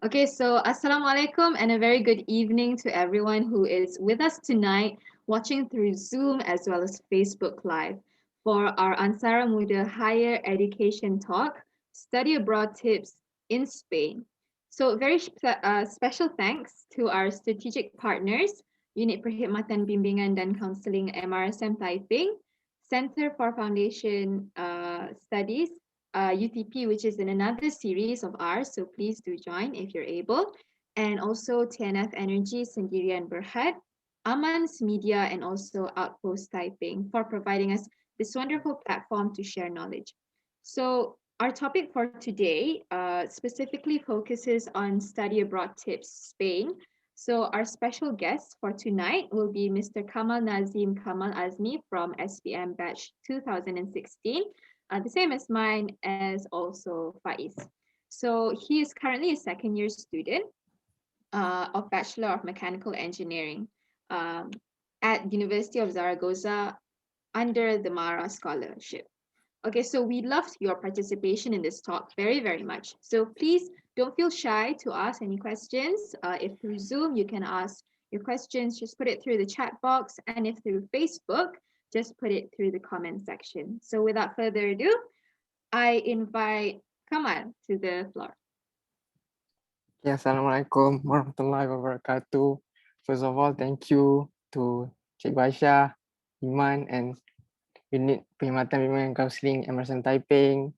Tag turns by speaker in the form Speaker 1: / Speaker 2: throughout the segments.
Speaker 1: Okay, so Assalamualaikum and a very good evening to everyone who is with us tonight, watching through Zoom as well as Facebook Live for our ANSARA Muda Higher Education Talk, Study Abroad Tips in Spain. So very special thanks to our strategic partners, Unit Perkhidmatan Bimbingan dan Counseling MRSM Taiping, Center for Foundation Studies, UTP, which is in another series of ours. So please do join if you're able. And also TNF Energy, Sendirian Berhad, Aman's Media, and also Outpost Typing for providing us this wonderful platform to share knowledge. So our topic for today specifically focuses on study abroad tips Spain. So our special guest for tonight will be Mr. Kamal Nazeem Kamal Azmi from SPM Batch 2016, the same as mine, as also Faiz. So he is currently a second year student of Bachelor of Mechanical Engineering um, at University of Zaragoza under the Mara Scholarship. Okay, so we loved your participation in this talk very, very much. So please don't feel shy to ask any questions. If through Zoom, you can ask your questions, just put it through the chat box. And if through Facebook, just put it through the comment section. So without further ado, I invite Kamal to the floor.
Speaker 2: Ya, Assalamualaikum warahmatullahi wabarakatuh. First of all, thank you to Cik Baisha, Iman, and Unit Perkhidmatan Bimbingan Counseling Emerson Taiping,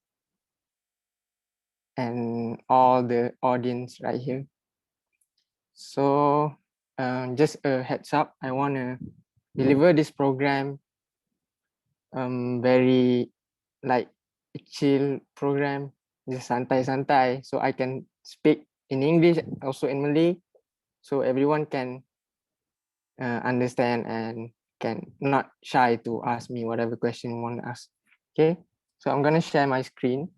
Speaker 2: and all the audience right here. So, just a heads up, I want to deliver this program very like a chill program, just santai-santai, so I can speak in English, also in Malay, so everyone can understand and can not shy to ask me whatever question you want to ask. Okay, so I'm gonna share my screen.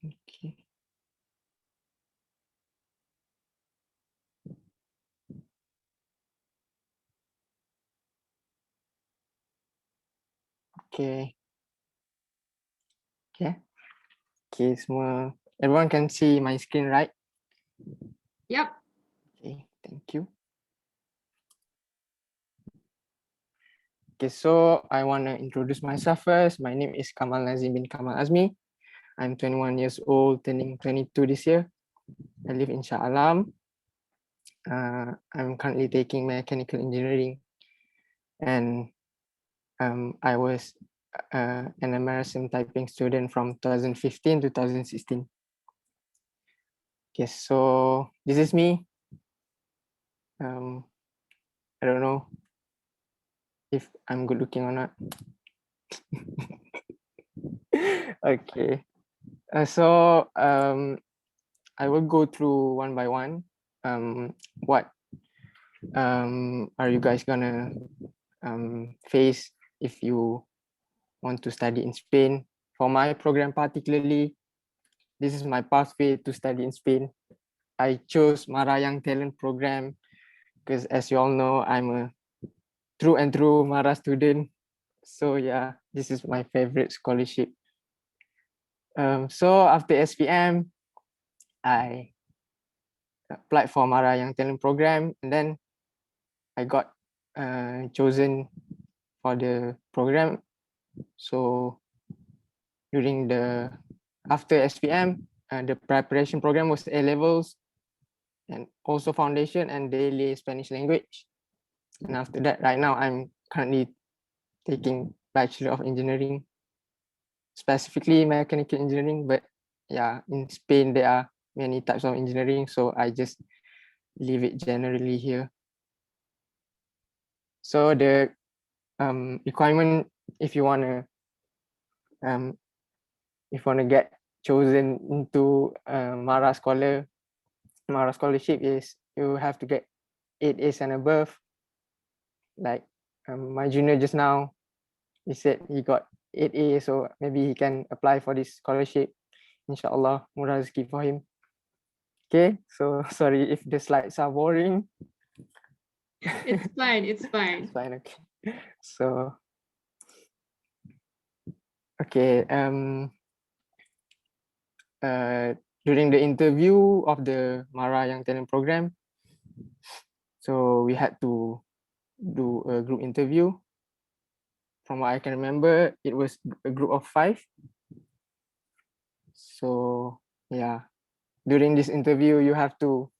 Speaker 2: Okay. Okay. Okay. Okay, semua. Everyone can see my screen, right?
Speaker 1: Yep.
Speaker 2: Okay, thank you. Okay, so I want to introduce myself first. My name is Kamal Nazeem bin Kamal Azmi. I'm 21 years old, turning 22 this year. I live in Shah Alam. I'm currently taking mechanical engineering, and I was an MRSM typing student from 2015 to 2016. Okay, so this is me. I don't know if I'm good looking or not. Okay, so I will go through one by one. What are you guys gonna face if you want to study in Spain? For my program particularly, this is my pathway to study in Spain. I chose Mara Young Talent Program because, as you all know, I'm a through and through Mara student. So yeah, this is my favorite scholarship. So after SPM, I applied for Mara Young Talent Program, and then I got chosen for the program. So during the after SPM, the preparation program was A levels, and also foundation and daily Spanish language. And after that, right now I'm currently taking Bachelor of Engineering, specifically mechanical engineering. But yeah, in Spain there are many types of engineering, so I just leave it generally here. So the requirement, if you wanna get chosen into Mara scholarship, is you have to get 8 A's and above. Like my junior just now, he said he got 8 A's, so maybe he can apply for this scholarship. Inshallah, murah rezeki for him. Okay, so sorry if the slides are boring.
Speaker 1: It's fine. It's fine.
Speaker 2: It's fine. Okay. So Okay. During the interview of the Mara Young Talent Program, so we had to do a group interview. From what I can remember, it was a group of 5. So yeah, during this interview, you have to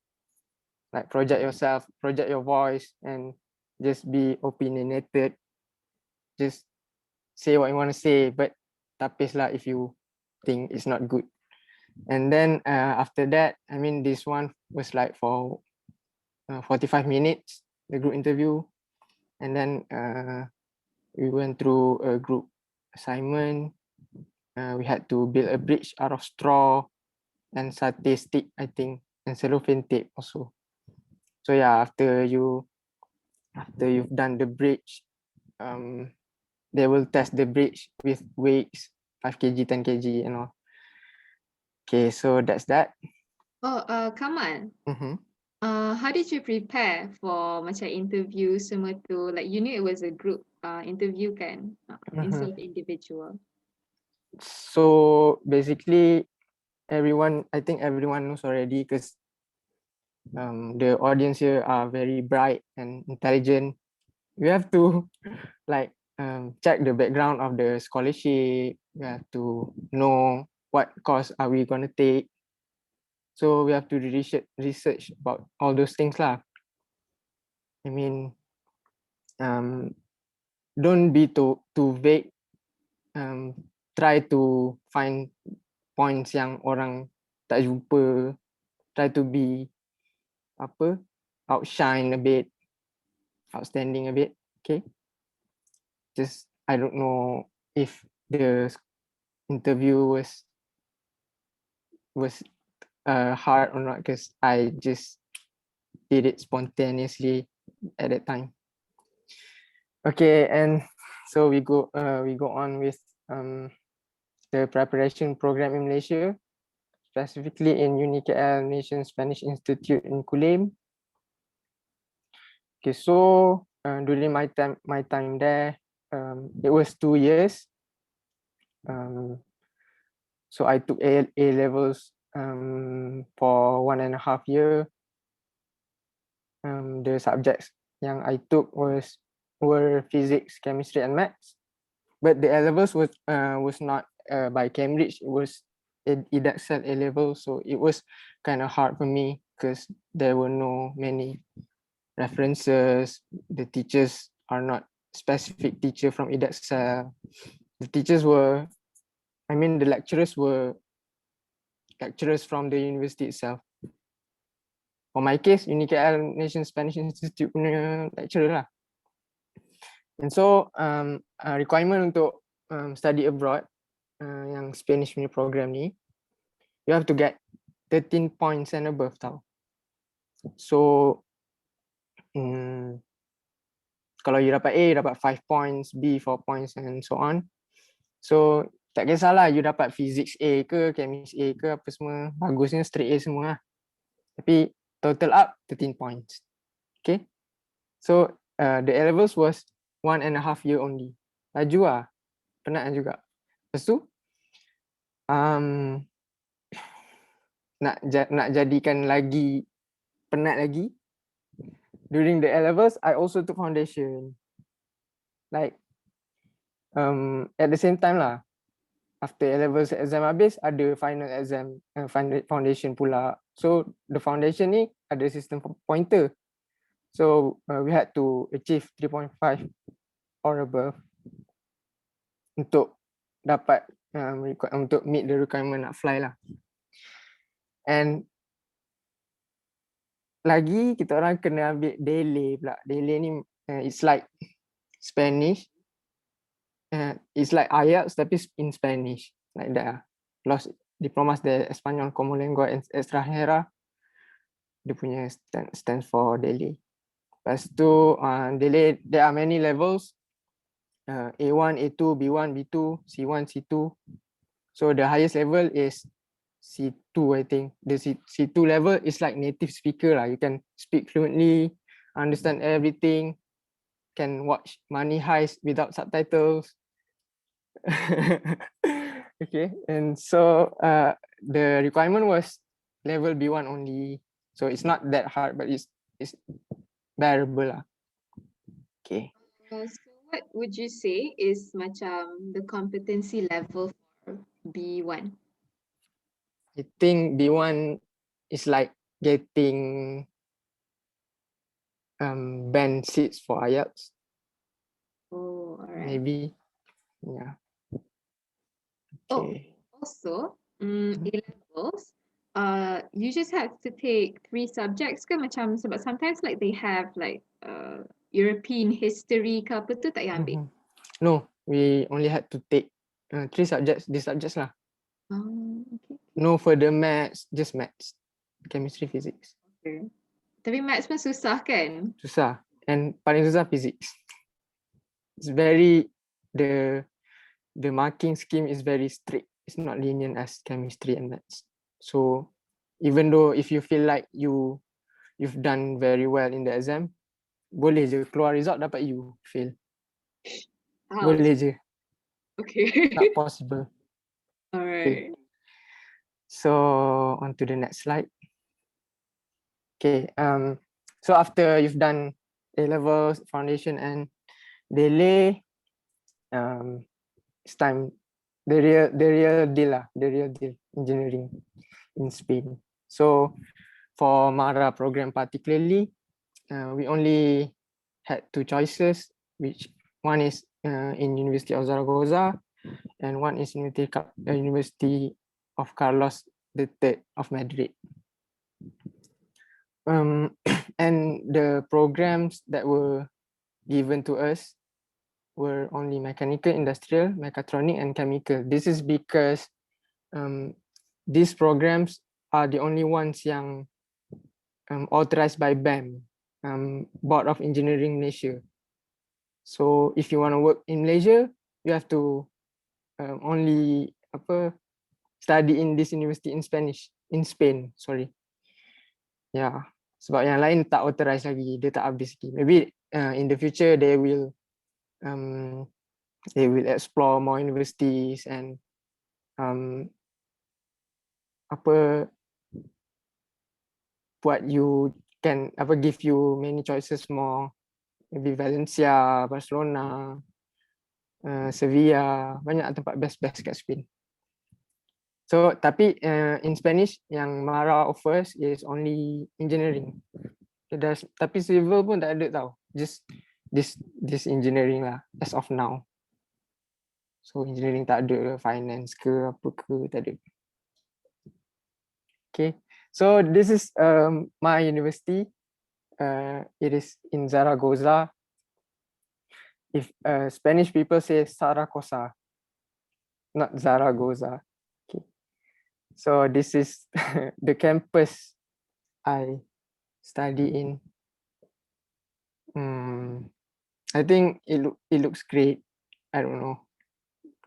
Speaker 2: like project yourself, project your voice, and just be opinionated. Just say what you want to say, but tapis lah if you think it's not good. And then after that, I mean, this one was like for 45 minutes, the group interview. And then we went through a group assignment. We had to build a bridge out of straw and satay stick, I think, and cellophane tape also. So yeah, after you've done the bridge, they will test the bridge with weights, 5 kg, 10 kg, and all. Okay, so that's that.
Speaker 1: Oh, Kamal,
Speaker 2: Mm-hmm.
Speaker 1: how did you prepare for macam interview semua tu? Like you knew it was a group interview kan, instead of individual.
Speaker 2: So basically, I think everyone knows already because the audience here are very bright and intelligent. We have to like check the background of the scholarship. We have to know what course are we gonna take. So we have to research about all those things lah. I mean, don't be too vague. Try to find points yang orang tak jumpa. Try to be outshine a bit, outstanding a bit. Okay. Just I don't know if the interview was hard or not because I just did it spontaneously at that time. Okay, and so we go on with the preparation program in Malaysia, specifically in UniKL Nation Spanish Institute in Kulim. Okay, so during my time there, it was 2 years. So I took A levels for 1.5 years. The subjects yang I took were physics, chemistry, and maths. But the A levels was not by Cambridge. It was Edexcel A level, so it was kind of hard for me because there were no many references. The teachers are not specific teacher from Edexcel. The teachers were, I mean, the lecturers were lecturers from the university itself. For my case, UniKL Nation Spanish Institute punya lecturer lah. And so requirement untuk study abroad yang Spanish punya program ni, you have to get 13 points and above tau. So kalau you dapat A, dapat 5 points, B 4 points and so on. So tak kisahlah you dapat physics A ke, chemistry A ke, apa semua, bagusnya straight A semua lah. Tapi total up 13 points. Okay. So the A levels was 1.5 year only. Laju lah. Penat juga. Lepas tu nak jadikan lagi penat lagi, during the A levels I also took foundation. Like at the same time lah, after A levels exam habis ada final exam foundation pula. So the foundation ni ada sistem pointer. So we had to achieve 3.5 or above untuk dapat untuk meet the requirement nak fly lah. And lagi kita orang kena ambil delay pula. Delay ni it's like Spanish. It's like IELTS tapi in Spanish. Like that. Los Diplomas de Español como Lengua Extranjera. Dia punya stands for delay. Lepas tu delay, there are many levels. A1, A2, B1, B2, C1, C2. So the highest level is C2, I think. The C2 level is like native speaker lah. You can speak fluently, understand everything, can watch Money Heist without subtitles. Okay, and so the requirement was level B1 only, so it's not that hard, but it's bearable lah. Okay.
Speaker 1: So what would you say is macam the competency level for B1?
Speaker 2: I think B1 is like getting band seats for IELTS,
Speaker 1: Oh, all right.
Speaker 2: maybe. Yeah.
Speaker 1: Oh,
Speaker 2: Okay.
Speaker 1: also, A-levels, you just have to take 3 subjects ke macam sebab sometimes like they have like European history ke apa tu tak payah ambil.
Speaker 2: No, we only had to take 3 subjects, these subjects lah.
Speaker 1: Oh, okay.
Speaker 2: No further maths, just maths, chemistry, physics.
Speaker 1: Okay. Tapi maths pun susah kan?
Speaker 2: Susah, and paling susah physics. It's very the marking scheme is very strict. It's not lenient as chemistry and maths. So even though if you feel like you've done very well in the exam, boleh je keluar result dapat you fail.
Speaker 1: Ouch.
Speaker 2: Boleh je,
Speaker 1: Okay.
Speaker 2: not possible.
Speaker 1: All right.
Speaker 2: So on to the next slide. Okay, so after you've done A levels, foundation, and delay, it's time the real deal lah, the real deal, engineering in Spain. So for Mara program particularly, we only had 2 choices, which one is in University of Zaragoza, and one is University of Carlos III of Madrid. And the programs that were given to us were only mechanical, industrial, mechatronic, and chemical. This is because these programs are the only ones yang authorized by BEM, Board of Engineering Malaysia. So if you want to work in Malaysia, you have to only study in this university in Spain. Sorry. Yeah, sebab yang lain tak authorized lagi, dia tak habis lagi. Maybe in the future they will explore more universities and buat you can give you many choices more, maybe Valencia, Barcelona, Sevilla, banyak tempat best kat Spain. So tapi in Spanish yang Mara offers is only engineering. Tapi civil pun tak ada tau. Just this engineering lah as of now. So engineering tak ada, finance ke apa ke tak ada. Okay, so this is my university. It is in Zaragoza. If Spanish people say Zaragoza, not Zaragoza. Okay, so this is the campus I study in. I think it looks great. I don't know,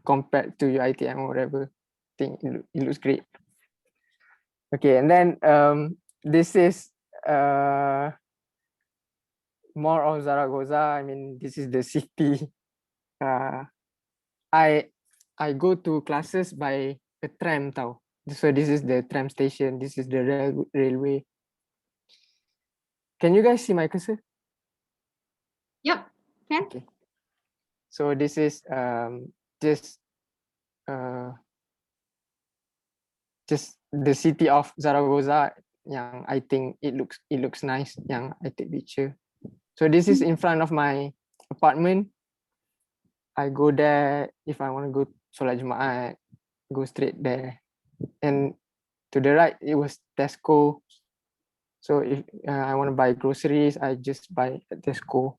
Speaker 2: compared to UiTM or whatever. I think it looks great. Okay, and then this is more of Zaragoza. I mean, this is the city. I go to classes by a tram tau. So this is the tram station. This is the railway. Can you guys see my cursor?
Speaker 1: Yep, can.
Speaker 2: Okay. So this is just the city of Zaragoza. Yang I think it looks nice. Yang I take picture. So this is in front of my apartment. I go there if I want to go solat Jumaat, go straight there. And to the right, it was Tesco. So if I want to buy groceries, I just buy at Tesco.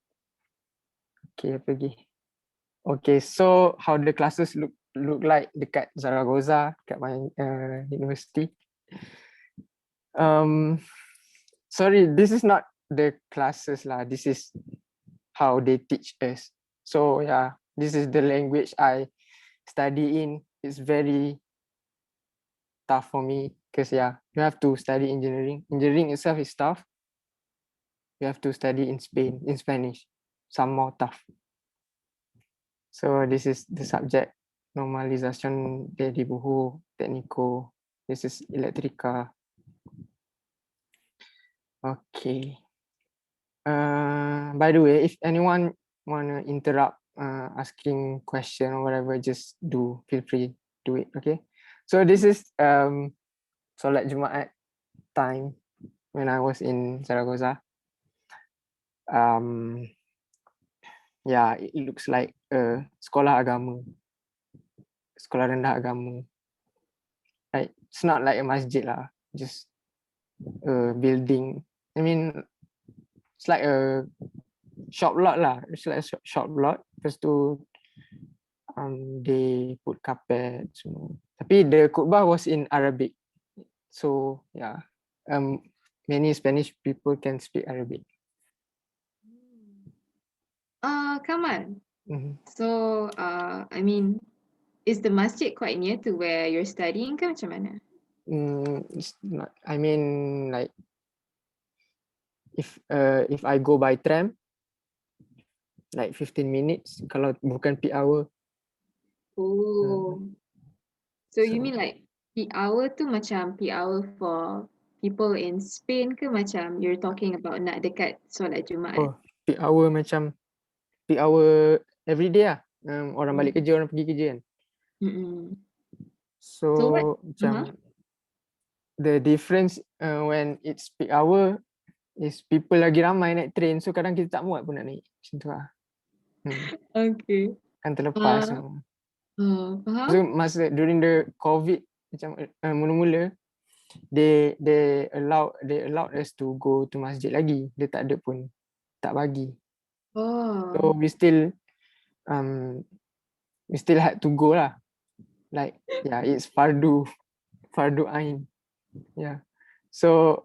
Speaker 2: Okay, pergi. Okay, so how the classes look like dekat Zaragoza, dekat my university. Sorry, this is not the classes lah. This is how they teach us. So yeah, this is the language I study in. It's very tough for me because yeah, you have to study engineering. Engineering itself is tough. You have to study in Spanish, some more tough. So this is the subject normalización de dibujo técnico. This is eléctrica. Okay. By the way, if anyone wanna interrupt asking question or whatever, just feel free, do it. Okay. So this is Solat Jumaat time when I was in Zaragoza. Yeah, it looks like sekolah agama, sekolah rendah agama. Like it's not like a masjid lah, just a building. I mean, it's like a shop lot lah. It's like a shop lot. Lepas tu, they put carpet semua. Tapi the khutbah was in Arabic, so yeah, many Spanish people can speak Arabic.
Speaker 1: Kamal.
Speaker 2: Mhm.
Speaker 1: So, I mean, is the masjid quite near to where you're studying ke macam mana?
Speaker 2: It's not. I mean, like if I go by tram, like 15 minutes. Kalau bukan peak hour.
Speaker 1: Oh. So you
Speaker 2: So-
Speaker 1: mean like peak hour tu macam peak hour for people in Spain ke macam you're talking about nak dekat solat Jumaat?
Speaker 2: Oh, peak hour macam peak hour every day lah. Orang balik
Speaker 1: Hmm.
Speaker 2: kerja, orang pergi kerja kan.
Speaker 1: Mm-mm.
Speaker 2: So
Speaker 1: what?
Speaker 2: macam the difference when it's peak hour is people lagi ramai naik train, so kadang kita tak muat pun nak naik. Macam tu lah.
Speaker 1: Okay.
Speaker 2: Kan terlepas.
Speaker 1: Faham?
Speaker 2: So masa during the COVID macam mula-mula they allowed us to go to masjid lagi. Dia tak ada pun, tak bagi. So
Speaker 1: Oh.
Speaker 2: we still had to go lah. Like yeah, it's fardu ain. Yeah. So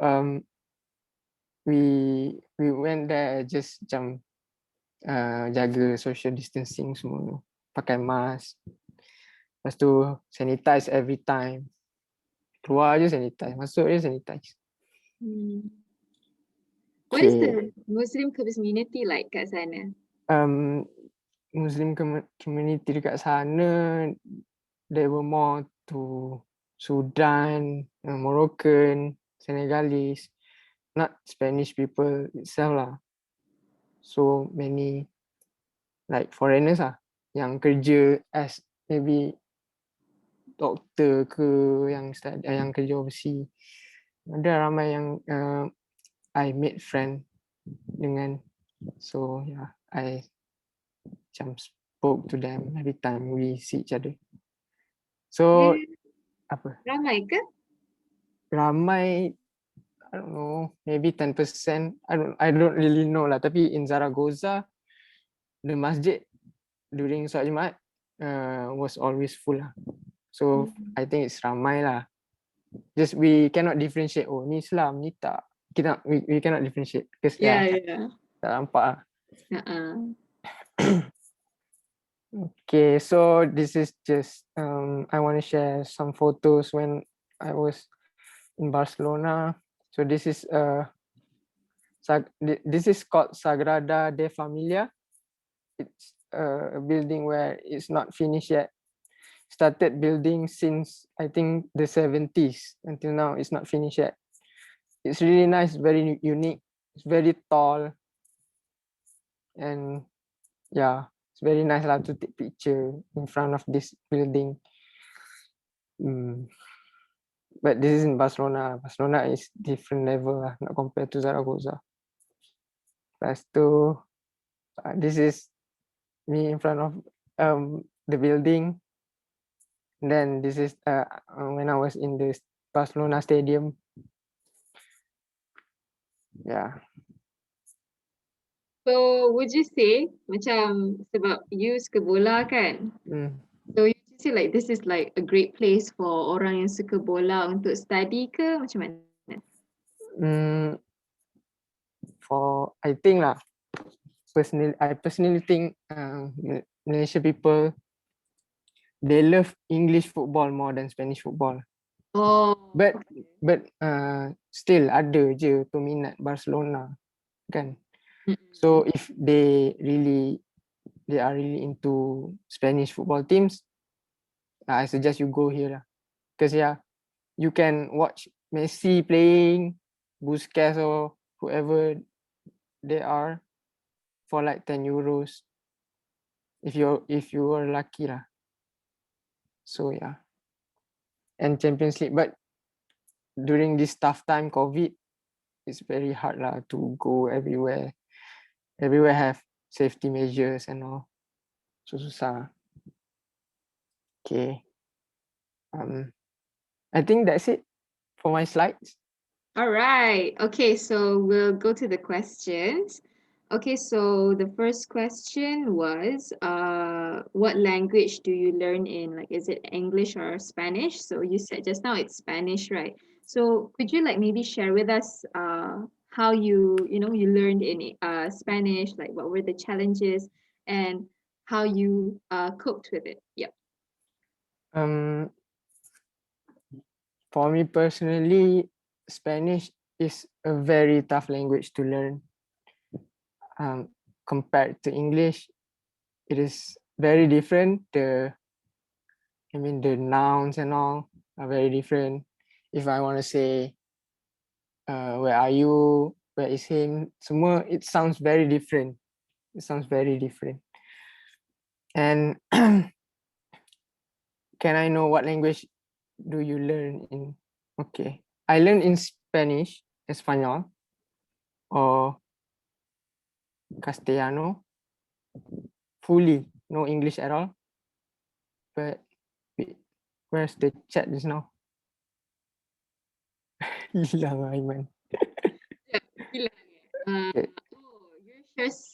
Speaker 2: we went there just macam jaga social distancing semua, pakai mask. Lepas tu sanitize every time. Keluar je sanitize, masuk je sanitize.
Speaker 1: What is the Muslim community like kat sana?
Speaker 2: Muslim community dekat sana, they were more to Sudan, Moroccan, Senegalese, not Spanish people itself lah. So many like foreigners lah yang kerja as maybe doktor ke, yang kerja overseas. Ada ramai yang I made friend dengan. So yeah, I macam spoke to them every time we see each other. So apa?
Speaker 1: Ramai ke?
Speaker 2: Ramai, I don't know, maybe 10%. I don't really know lah. Tapi in Zaragoza, the masjid during solat Jumaat was always full lah. So I think it's ramai lah. Just we cannot differentiate. Oh, ni Islam, ni tak. We cannot differentiate because
Speaker 1: Yeah.
Speaker 2: tak nampak lah.
Speaker 1: Uh-uh.
Speaker 2: Okay, so this is just I want to share some photos when I was in Barcelona. So this is called Sagrada de Familia. It's a building where it's not finished yet. Started building since I think the 70s until now. It's not finished yet. It's really nice, very unique. It's very tall, and yeah, it's very nice lah to take picture in front of this building. But this is in Barcelona. Barcelona is different level lah, not compared to Zaragoza. Lepas tu, this is me in front of the building. And then this is when I was in the Barcelona stadium. Yeah.
Speaker 1: So would you say macam sebab you suka bola kan? So you say like this is like a great place for orang yang suka bola untuk study ke macam mana?
Speaker 2: For I think lah, I personally think Malaysia people, they love English football more than Spanish football.
Speaker 1: Oh.
Speaker 2: But still ada je peminat Barcelona kan. So if they are really into Spanish football teams, I suggest you go here lah. Because yeah, you can watch Messi playing, Busquets or whoever they are for like 10 euros if you are lucky lah. So yeah. And Champions League, but during this tough time, COVID, it's very hard lah to go everywhere. Everywhere have safety measures and all. So susah. Okay. I think that's it for my slides.
Speaker 1: All right. Okay, so we'll go to the questions. Okay, so the first question was, what language do you learn in? Like, is it English or Spanish? So you said just now it's Spanish, right? So could you like maybe share with us, how you learned in Spanish, like what were the challenges and how you coped with it? Yep.
Speaker 2: Um, for me personally, Spanish is a very tough language to learn. Compared to English, it is very different. The nouns and all are very different. If I want to say, where are you? Where is him? Semua, it sounds very different. It sounds very different. And can I know what language do you learn in? Okay, I learned in Spanish, Espanol, or Castellano, fully, no English at all. But where's the chat just now? Hilang Aiman. Okay.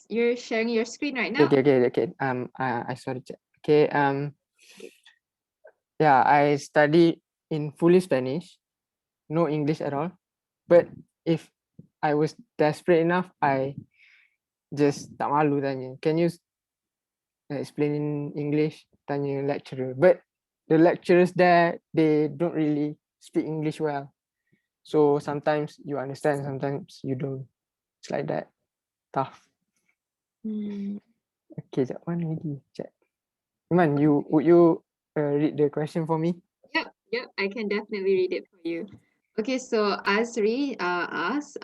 Speaker 1: You're sharing your screen right now.
Speaker 2: Okay. I saw the chat. Okay. Yeah, I study in fully Spanish, no English at all. But if I was desperate enough, I just tak malu tanya, can you explain in English? Tanya lecturer. But the lecturers there, they don't really speak English well. So sometimes you understand, sometimes you don't. It's like that. Tough. Okay, that one lagi. Check. Iman, would you read the question for me?
Speaker 1: Yep, I can definitely read it for you. Okay, so Azri asks,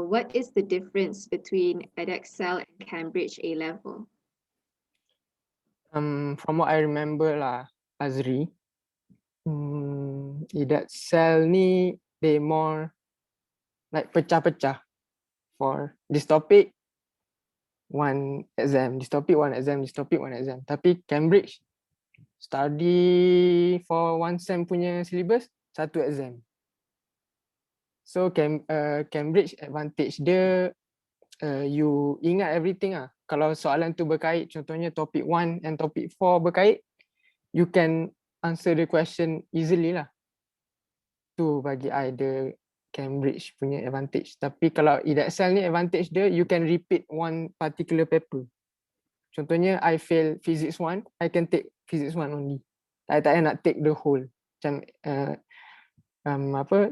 Speaker 1: what is the difference between Edexcel and Cambridge A level?
Speaker 2: From what I remember lah, Azri, Edexcel ni they more like pecah-pecah for this topic, one exam, this topic, one exam, this topic, one exam. Tapi Cambridge study for one sem punya syllabus, satu exam. So Cambridge advantage dia, you ingat everything ah. Kalau soalan tu berkait, contohnya topic 1 and topic 4 berkait, you can answer the question easily lah. Tu bagi I the Cambridge punya advantage. Tapi kalau Edexcel ni advantage dia, you can repeat one particular paper. Contohnya I fail physics 1, I can take physics 1 only. Tak payah nak take the whole. Macam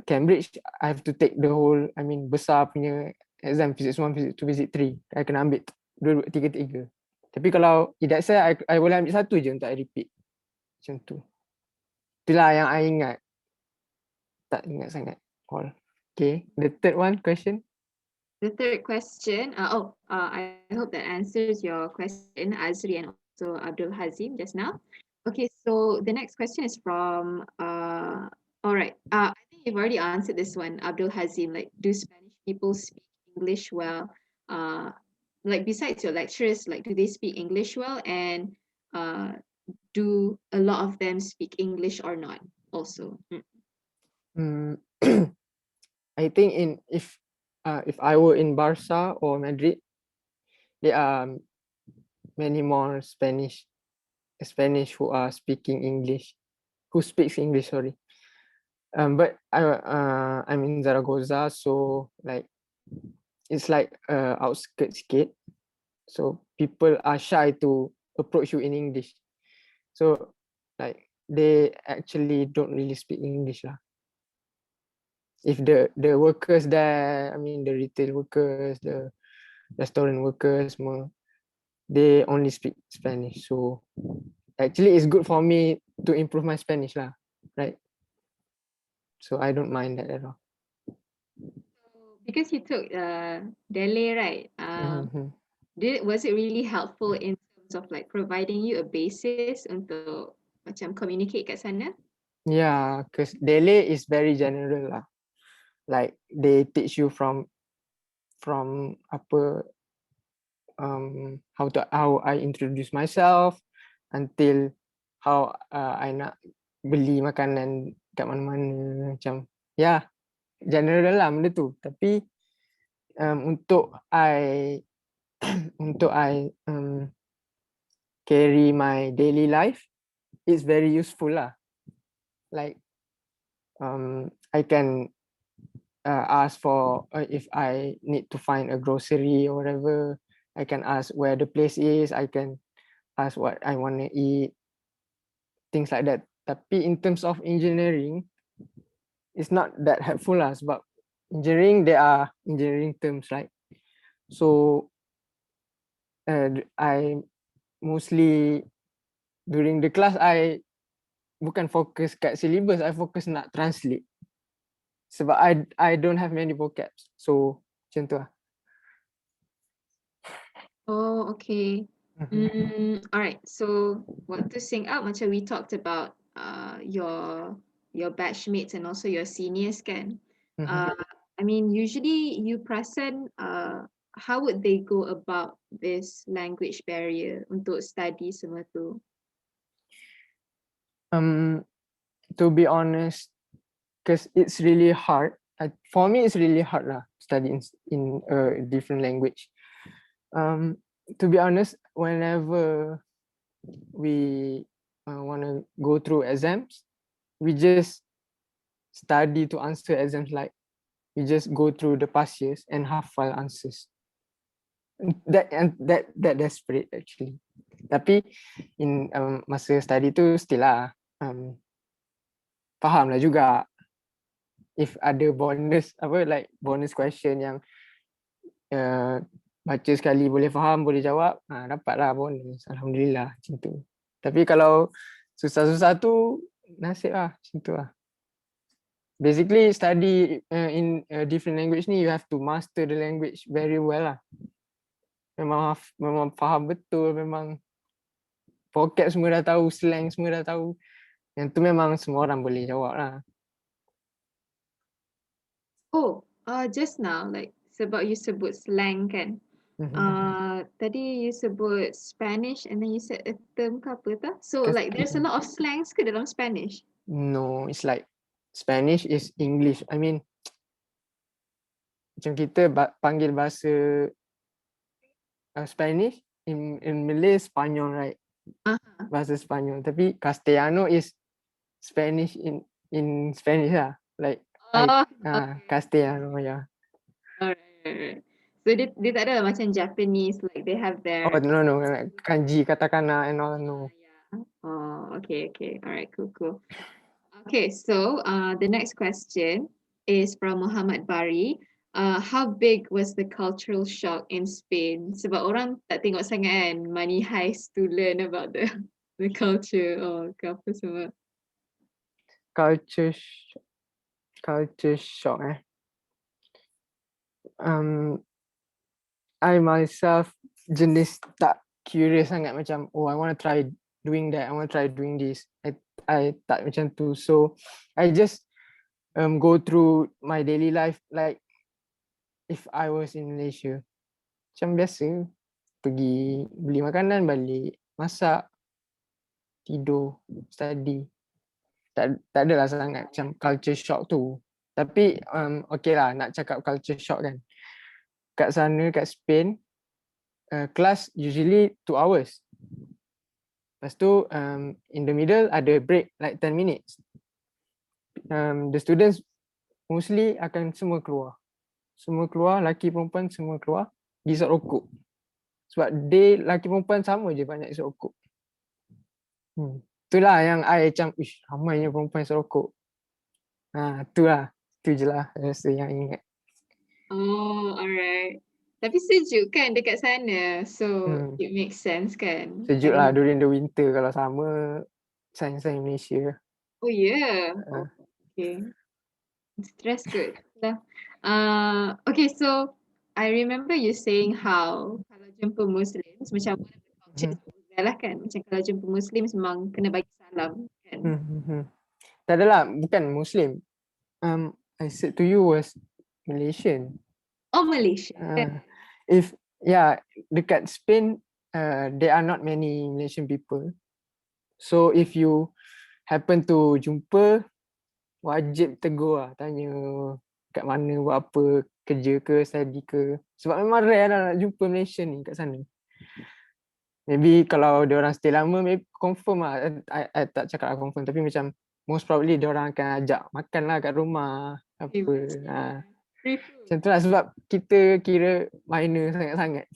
Speaker 2: Cambridge, I have to take the whole, besar punya exam, physics 1, physics 2, physics 3. I kena ambil dua, tiga. Tapi kalau Edexcel, I boleh ambil satu je untuk I repeat. Macam tu. Itulah yang I ingat. Tak ingat sangat. All. Okay, the third one question.
Speaker 1: The third question, I hope that answers your question, Azri and also Abdul Hazim just now. Okay, so the next question is from, all right, I think you've already answered this one, Abdul Hazim, like, do Spanish people speak English well? Like, besides your lecturers, like, do they speak English well? And do a lot of them speak English or not also?
Speaker 2: I think if I were in Barca or Madrid, there are many more Spanish who are speaking English, who speaks English, sorry. But I'm in Zaragoza, so like it's like outskirts sikit. So people are shy to approach you in English. So like they actually don't really speak English lah. If the workers there, the retail workers, the restaurant workers, they only speak Spanish. So actually it's good for me to improve my Spanish lah, right? So I don't mind that at all.
Speaker 1: Because you took Dele, right?
Speaker 2: Mhm.
Speaker 1: Was it really helpful in terms of like providing you a basis untuk macam communicate kat sana?
Speaker 2: Yeah, because Dele is very general lah. Like they teach you from apa how I introduce myself until how I nak beli makanan kat mana-mana macam general lah benda tu. Tapi untuk I untuk I carry my daily life, it's very useful lah. Like I can ask for if I need to find a grocery or whatever. I can ask where the place is. I can ask what I want to eat, things like that. Tapi in terms of engineering, it's not that helpful lah. Sebab engineering, there are engineering terms, right? So I mostly during the class I bukan fokus kat syllabus, I fokus nak translate. Sebab I don't have many vocabs. So macam tu lah.
Speaker 1: Oh, okay. Alright, so what to sing out macam we talked about your batchmates and also your seniors kan. I mean usually you perasan how would they go about this language barrier untuk study semua tu?
Speaker 2: To be honest, because it's really hard. For me, it's really hard lah studying in a different language. To be honest, whenever we want to go through exams, we just study to answer exams. Like we just go through the past years and hafal answers. That desperate actually. Tapi in masa study tu still lah faham lah juga. If ada bonus bonus question yang baca sekali boleh faham, boleh jawab, dapatlah bonus. Alhamdulillah macam tu. Tapi kalau susah-susah tu nasib lah macam tu lah. Basically study in a different language ni, you have to master the language very well lah. Memang faham betul, memang vocab semua dah tahu, slang semua dah tahu. Yang tu memang semua orang boleh jawab lah.
Speaker 1: Oh, just now like sebab you sebut slang kan. Tadi you sebut Spanish and then you said a term ke apa tu? So like there's a lot of slangs ke dalam Spanish?
Speaker 2: No, it's like Spanish is English. I mean, macam kita panggil bahasa Spanish in Malay Spanyol, right? Bahasa Spanyol. Tapi Castellano is Spanish in Spanish lah. Like Castellano, yeah.
Speaker 1: Alright. So dia tak ada macam Japanese like they have their
Speaker 2: no, like kanji, katakana and all, no.
Speaker 1: Oh, okay. Alright, cool. Okay, so the next question is from Muhammad Bari. How big was the cultural shock in Spain? Sebab orang tak tengok sangat kan money heist to learn about the culture or ke apa semua.
Speaker 2: Culture shock I myself jenis tak curious sangat macam I want to try doing that, I want to try doing this. I tak macam tu. So I just go through my daily life like if I was in Malaysia. Macam biasa, pergi beli makanan, balik, masak, tidur, study. Tak adalah sangat macam culture shock tu. Tapi okay lah nak cakap culture shock kan. Kat sana, kat Spain, class usually 2 hours. Lepas tu in the middle ada break like 10 minutes. The students mostly akan semua keluar. Semua keluar, lelaki perempuan semua keluar, isap rokok. Sebab dia lelaki perempuan sama je banyak isap rokok. Itulah yang I macam, ramainya perempuan isap rokok. Itulah. Itu je lah rasa yang ingat.
Speaker 1: Oh, alright. Tapi sejuk kan dekat sana. So it makes sense kan.
Speaker 2: Sejuk lah during the winter. Kalau summer sains Malaysia.
Speaker 1: Oh yeah.
Speaker 2: Uh,
Speaker 1: Okay. Stress good. Lah. Okay, so I remember you saying how kalau jumpa Muslims macam one of the cultures lah kan. Macam kalau jumpa Muslims memang kena bagi salam kan.
Speaker 2: Tak adalah, bukan Muslim. I said to you was Malaysian.
Speaker 1: Oh Malaysia.
Speaker 2: If dekat Spain, there are not many Malaysian people. So if you happen to jumpa, wajib tegur lah, tanya kat mana, buat apa, kerja ke, study ke. Sebab memang rare lah nak jumpa Malaysian ni kat sana. Maybe kalau dia orang stay lama, maybe confirm lah. I tak cakap lah confirm, tapi macam most probably dia orang akan ajak makan lah kat rumah. Apa. Macam tu lah, sebab kita kira minor sangat-sangat.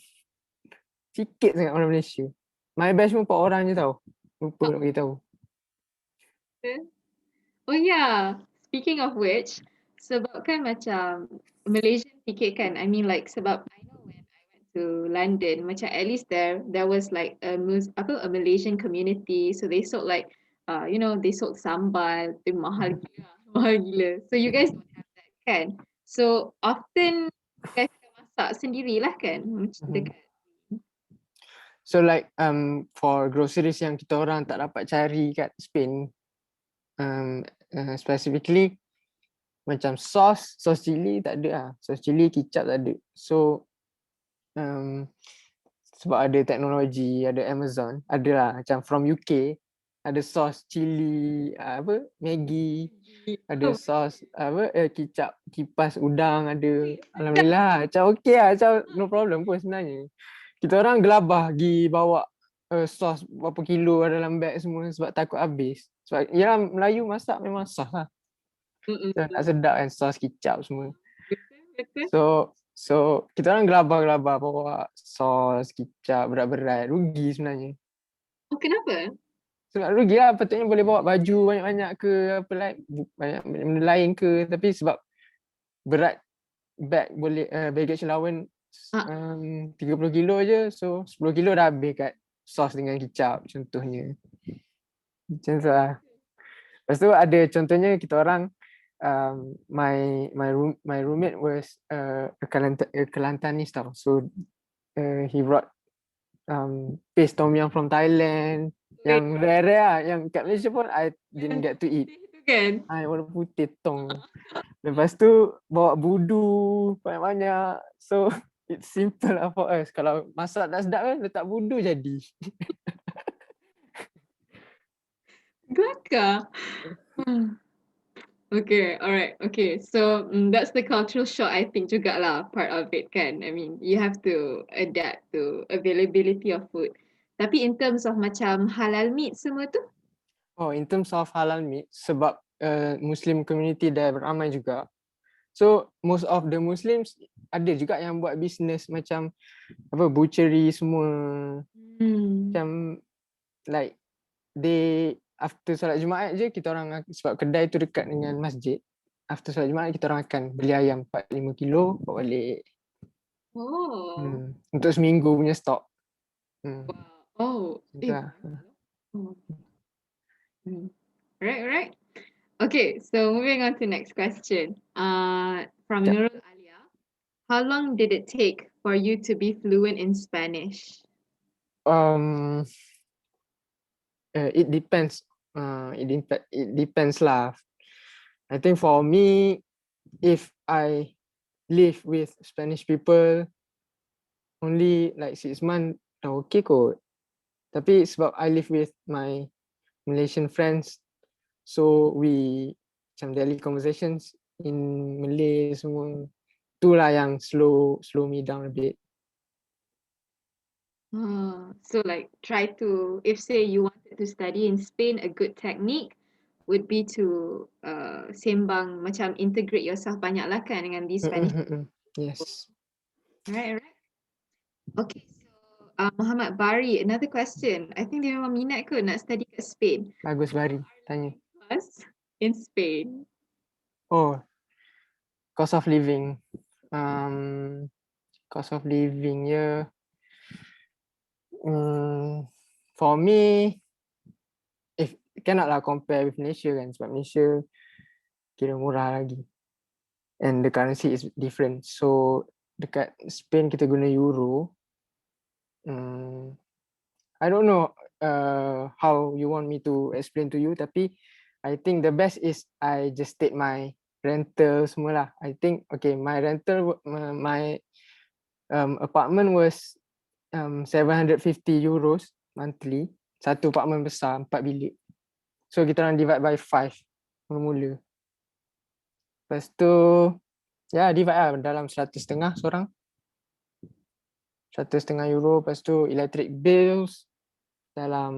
Speaker 2: Sikit sangat orang Malaysia. My batch pun 4 orang je tau. Lupa nak beritahu.
Speaker 1: Oh yeah, speaking of which, sebab kan macam Malaysian ticket kan, I mean like sebab I know when I went to London, macam at least there was like a Malaysian community, so they sold like they sold sambal, tu mahal gila, mahal gila. So you guys don't have that kan? So often you guys akan masak sendirilah kan? Macam dekat.
Speaker 2: So like for groceries yang kita orang tak dapat cari kat Spain, specifically macam sos cili tak ada lah. Sos cili, kicap tak ada. So sebab ada teknologi, ada Amazon, ada lah macam from UK, ada sos cili, Maggi, ada sos kicap kipas udang ada. Alhamdulillah, macam okey lah, macam no problem pun sebenarnya. Kita orang gelabah pergi bawa sos berapa kilo dalam beg semua sebab takut habis. Sebab ya Melayu masak memang sos lah. Tak sedap kan sos kicap semua. So kita orang gelabah bawa sos kicap berat-berat, rugi sebenarnya.
Speaker 1: Oh, kenapa?
Speaker 2: Sebab rugi lah, patutnya boleh bawa baju banyak-banyak ke apa banyak benda lain ke, tapi sebab berat bag boleh baggage allowance 30 kilo je, so 10 kilo dah habis kat sos dengan kicap contohnya. Macam tu lah. Lepas tu ada contohnya kita orang my roommate was a Kelantanese tau. So he brought paste tom yum from Thailand yang rare lah, yang kat Malaysia pun I didn't get to eat.
Speaker 1: Kan?
Speaker 2: Warna putih tong. Lepas tu bawa budu banyak-banyak. So it's simple lah for us. Kalau masak tak sedap kan, letak budu jadi.
Speaker 1: Kelakar. Okay, alright. Okay, so that's the cultural shock I think juga lah, part of it kan. I mean, you have to adapt to availability of food. Tapi in terms of macam halal meat semua tu?
Speaker 2: Oh, in terms of halal meat, sebab Muslim community dah beramai juga. So most of the Muslims ada juga yang buat business macam butchery semua. Macam like they after solat Jumaat je kita orang, sebab kedai tu dekat dengan masjid. After solat Jumaat kita orang akan beli ayam 4-5 kilo bawa balik.
Speaker 1: Oh.
Speaker 2: Untuk seminggu punya stok.
Speaker 1: Wow. Oh. Right. Okay, so moving on to next question. From Nurul Alia. How long did it take for you to be fluent in Spanish?
Speaker 2: It depends. It depends lah. I think for me, if I live with Spanish people only like 6 months, dah okay kot. Tapi sebab I live with my Malaysian friends, so we macam daily conversations in Malay semua, itulah yang slow me down a bit.
Speaker 1: So like try to, if say you wanted to study in Spain, a good technique would be to sembang, macam integrate yourself banyak lah kan dengan these Spanish.
Speaker 2: Yes.
Speaker 1: Right. Okay, so Muhammad Bari, another question. I think dia memang minat ke nak study kat Spain?
Speaker 2: Bagus Bari, tanya.
Speaker 1: In Spain.
Speaker 2: Oh, cost of living. Cost of living ya. For me, if cannot lah compare with Malaysia kan, sebab Malaysia kira murah lagi and the currency is different. So dekat Spain kita guna euro. I don't know how you want me to explain to you, tapi I think the best is I just take my rental semua lah. I think okay, my rental, my apartment was 750 euros monthly. Satu apartment besar, 4 bilik. So kita orang divide by 5 mula-mula. Lepas tu ya divide lah dalam 100.5 seorang. 100.5 euro. Lepas tu electric bills dalam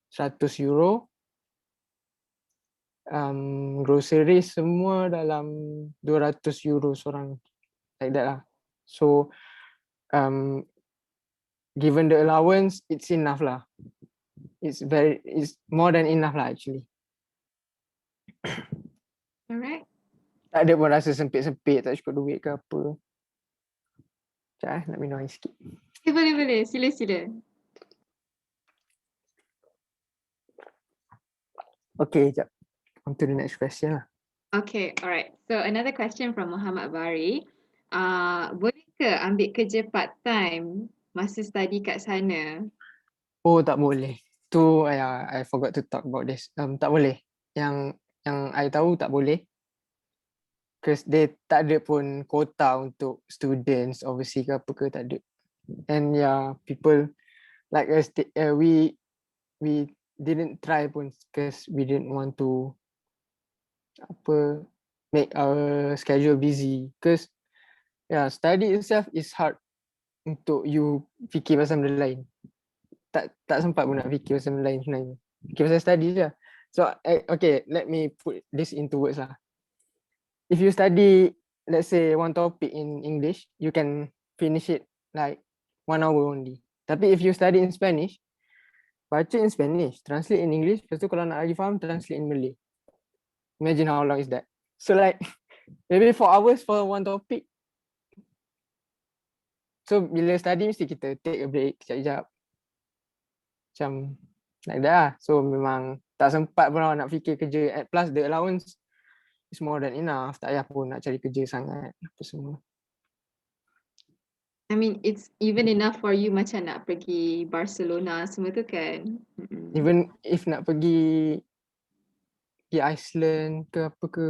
Speaker 2: 100 euro. Groceries semua dalam 200 euro seorang, like that lah. So given the allowance, it's enough lah. It's more than enough lah actually.
Speaker 1: Alright.
Speaker 2: Tak ada pun rasa sempit-sempit, tak cukup duit ke apa. Sekejap nak minum air sikit.
Speaker 1: Boleh. Sila.
Speaker 2: Okay, sekejap. On to the next question lah.
Speaker 1: Okay, alright. So another question from Muhammad Bari. Boleh ke ambil kerja part time masa study kat sana?
Speaker 2: Oh, tak boleh. Tu I forgot to talk about this. Tak boleh. Yang I tahu tak boleh. Because they tak ada pun quota untuk students overseas ke apa ke, tak ada. And people like us, we didn't try pun because we didn't want to make our schedule busy. Because study itself is hard untuk you fikir pasal benda lain. Tak sempat pun nak fikir pasal benda lain sebenarnya. Fikir pasal study je. So okay, let me put this into words lah. If you study, let's say one topic in English, you can finish it like 1 hour only. Tapi if you study in Spanish, baca in Spanish, translate in English, lepas tu kalau nak lagi faham, translate in Malay. Imagine how long is that. So like maybe 4 hours for one topic. So bila study mesti kita take a break sekejap-sekejap. Macam like that lah. So memang tak sempat pun nak fikir kerja. Plus the allowance is more than enough. Tak payah pun nak cari kerja sangat. Apa semua.
Speaker 1: I mean, it's even enough for you macam nak pergi Barcelona semua tu kan?
Speaker 2: Even if nak pergi Iceland ke apa ke.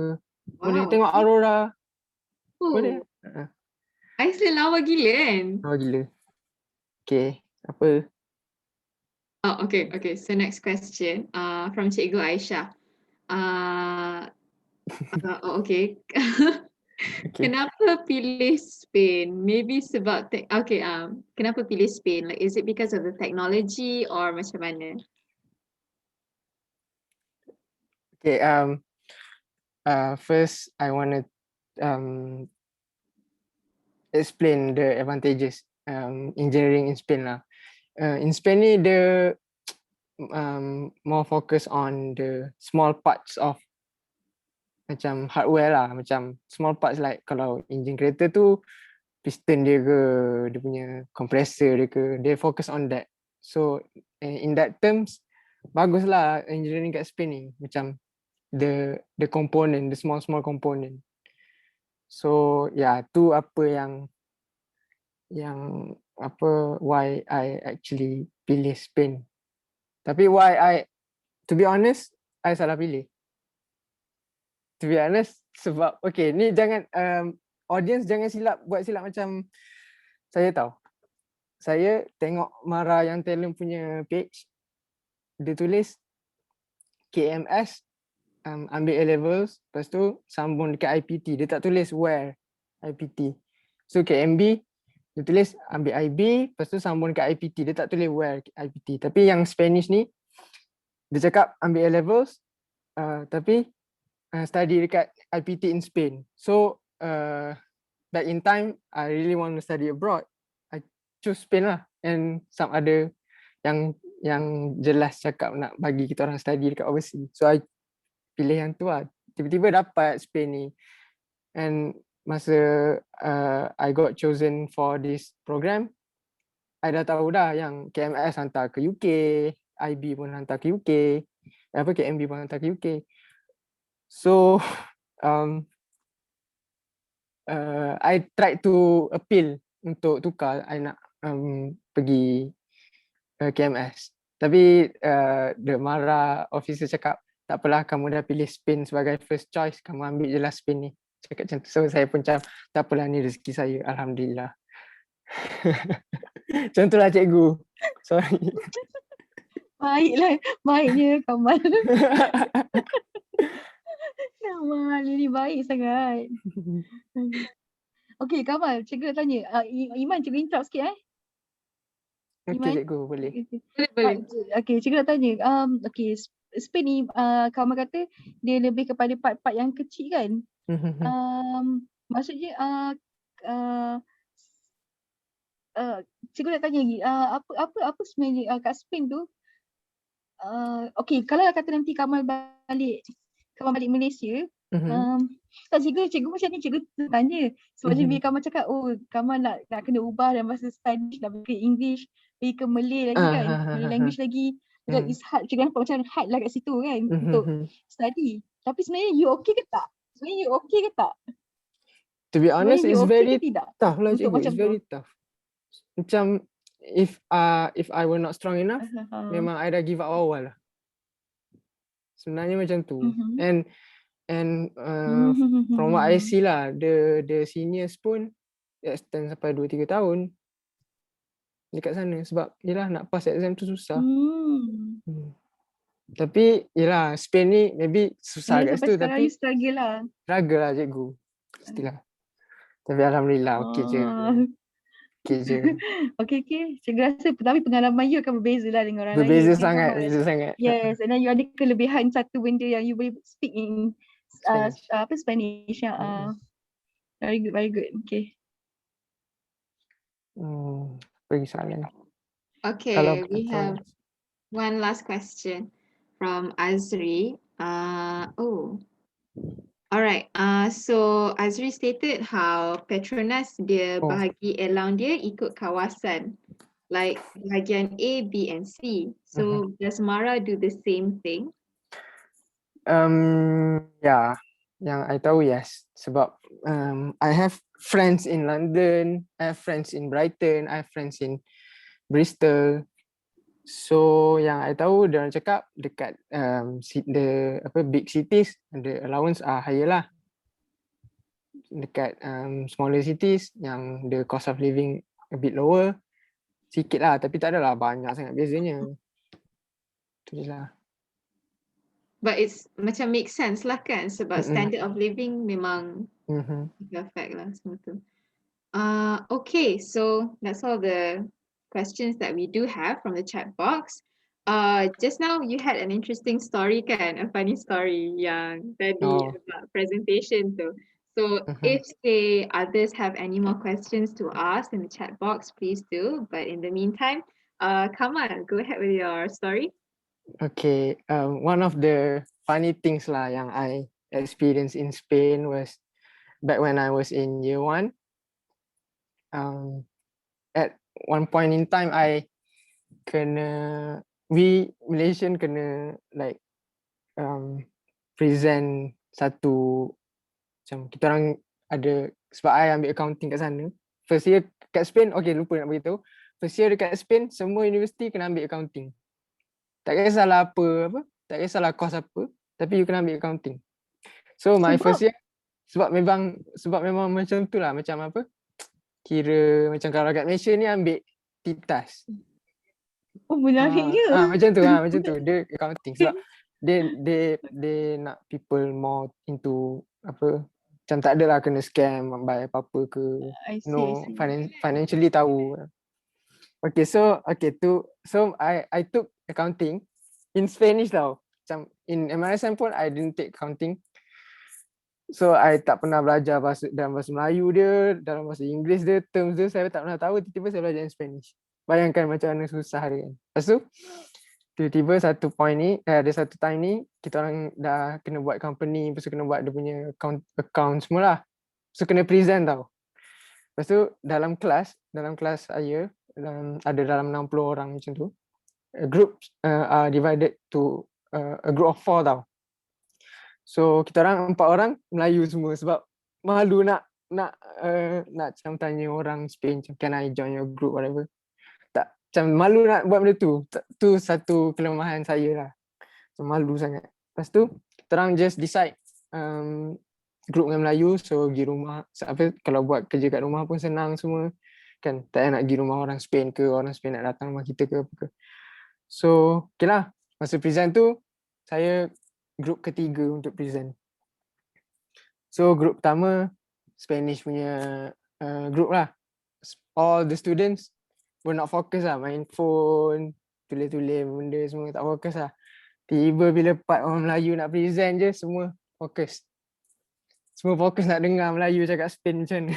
Speaker 2: Boleh tengok Aurora. Boleh.
Speaker 1: Iceland lawa gila kan?
Speaker 2: Lawa gila. Okay. Apa?
Speaker 1: Oh, okay. So next question from Cikgu Aisyah. Okay. Kenapa pilih Spain? Maybe sebab kenapa pilih Spain? Like, is it because of the technology or macam mana?
Speaker 2: Okay. First, I want to explain the advantages engineering in Spain lah. In Spain ni the more focus on the small parts of macam hardware lah, macam small parts like kalau engine kereta tu piston dia ke, dia punya compressor dia ke, they focus on that. So in that terms bagus lah engineering kat Spain ni, macam the component, the small component. So tu apa yang why I actually pilih Spain. Tapi to be honest, I salah pilih. To be honest, sebab okay, ni jangan audience jangan buat silap macam saya tahu. Saya tengok Mara yang talent punya page, dia tulis KMS ambil A-levels, lepas tu sambung dekat IPT. Dia tak tulis where IPT. So KMB dia tulis ambil IB, lepas tu sambung dekat IPT. Dia tak tulis where IPT. Tapi yang Spanish ni dia cakap ambil A-levels tapi study dekat IPT in Spain. So back in time I really want to study abroad. I choose Spain lah, and some other yang jelas cakap nak bagi kita orang study dekat overseas. So I pilih yang tu lah. Tiba-tiba dapat Spain ni. And masa I got chosen for this program, I dah tahu dah yang KMS hantar ke UK, IB pun hantar ke UK. KMB pun hantar ke UK. So I tried to appeal untuk tukar. I nak pergi KMS. Tapi dia marah, officer cakap, tak apalah, kamu dah pilih Spain sebagai first choice, kamu ambil je lah Spain ni. Cakap macam tu. So saya pun macam, tak apalah, ni rezeki saya, alhamdulillah. Macam tu lah cikgu. Sorry.
Speaker 3: Baiknya Kamal. Kamal ini baik sangat. Okey Kamal, cikgu nak tanya. Iman, cikgu interrupt sikit
Speaker 2: Okey
Speaker 3: Iman.
Speaker 2: cikgu, boleh.
Speaker 1: Boleh.
Speaker 3: Okey, cikgu nak tanya. Okey, Spain ni Kamal kata dia lebih kepada part-part yang kecil kan? Maksudnya cikgu nak tanya lagi, apa sebenarnya kat Spain tu, okey, kalau kata nanti Kamal balik Malaysia, tak cikgu macam ni cikgu tanya sebab bila Kamal cakap Kamal nak kena ubah dan bahasa Spanish, nak pergi ke English, pergi ke Malay lagi kan, Malay language lagi, macam it's hard, cikgu nampak macam hard lah kat situ kan untuk study. Tapi sebenarnya you okay ke tak?
Speaker 2: To be honest,
Speaker 3: Sebenarnya
Speaker 2: it's
Speaker 3: you okay
Speaker 2: very
Speaker 3: ke tidak
Speaker 2: tough lah
Speaker 3: untuk
Speaker 2: cikgu.
Speaker 3: macam
Speaker 2: It's very tough. Macam if I were not strong enough, memang I dah give up awal lah. Sebenarnya macam tu. And from what I see lah, the seniors pun extend sampai 2-3 tahun dekat sana sebab yelah nak pass exam tu susah. Tapi yelah Spain ni maybe susah kat situ tapi
Speaker 3: struggle lah
Speaker 2: cikgu. Pastilah. Tapi alhamdulillah okey je.
Speaker 3: Okay. Cikgu rasa tapi pengalaman you akan berbeza lah dengan orang lain.
Speaker 2: Berbeza sangat.
Speaker 3: Yes, and then you ada kelebihan satu benda yang you boleh speak in Spanish. Very good. Okay.
Speaker 2: Bagi soalan.
Speaker 1: Okay, we have one last question from Azri. Alright, so Azri stated how Petronas dia bahagi allowance dia ikut kawasan, like bahagian A, B and C. So does Mara do the same thing?
Speaker 2: Yeah, yang I tahu yes. Sebab I have friends in London, I have friends in Brighton, I have friends in Bristol. So yang I tahu dia orang cakap dekat big cities the allowance are higher lah. Dekat smaller cities yang the cost of living a bit lower sikit lah, tapi tak adalah banyak sangat bezanya. Tu je lah.
Speaker 1: But it's macam make sense lah kan sebab standard of living memang affect lah semua tu. Okay, so that's all the questions that we do have from the chat box. Just now you had an interesting story kan, a funny story yang tadi about presentation tu. So if say others have any more questions to ask in the chat box, please do. But in the meantime, Kamal, go ahead with your story.
Speaker 2: Okay, one of the funny things lah yang I experienced in Spain was back when I was in year 1. At one point in time, we Malaysian kena like present satu macam kita orang ada sebab I ambil accounting kat sana. First year kat Spain, okay lupa nak beritahu. First year dekat Spain, semua universiti kena ambil accounting. Tak kisahlah tak kisahlah course apa, tapi you kena ambil accounting. So my first year sebab memang macam tu lah, macam apa? Kira macam kalau kat Malaysia ni ambil TITAS.
Speaker 3: Menariknya.
Speaker 2: Macam tu dia accounting sebab they nak people more into apa macam tak adalah kena scam buy apa-apa ke. I see. Financially tahu. So I took accounting in Spanish tau. Macam in MRSM pun I didn't take accounting. So I tak pernah belajar dalam bahasa Melayu dia, dalam bahasa Inggeris dia, terms dia saya tak pernah tahu, tiba-tiba saya belajar in Spanish. Bayangkan macam mana susah dia kan. Lepas tu tiba-tiba satu time ni kita orang dah kena buat company, lepas tu kena buat dia punya account semualah. So kena present tau. Lepas tu dalam kelas saya ada dalam 60 orang macam tu. Group are divided to a group of 4 tau. So kita orang 4 orang Melayu semua sebab malu nak macam tanya orang Spain macam can I join your group whatever. Tak, macam malu nak buat benda tu. Tu satu kelemahan saya lah. So, malu sangat. Lepas tu kita orang just decide group dengan Melayu, so pergi rumah. Kalau buat kerja kat rumah pun senang semua. Kan tak payah nak pergi rumah orang Spain ke, orang Spain nak datang rumah kita ke apa ke. So okay lah, masa present tu saya group ketiga untuk present. So group pertama Spanish punya group lah. All the students were not focus lah, main phone, tulis-tulis benda semua, tak fokus lah. Tiba bila part orang Melayu nak present je, semua fokus. Semua fokus nak dengar Melayu cakap Spain macam mana.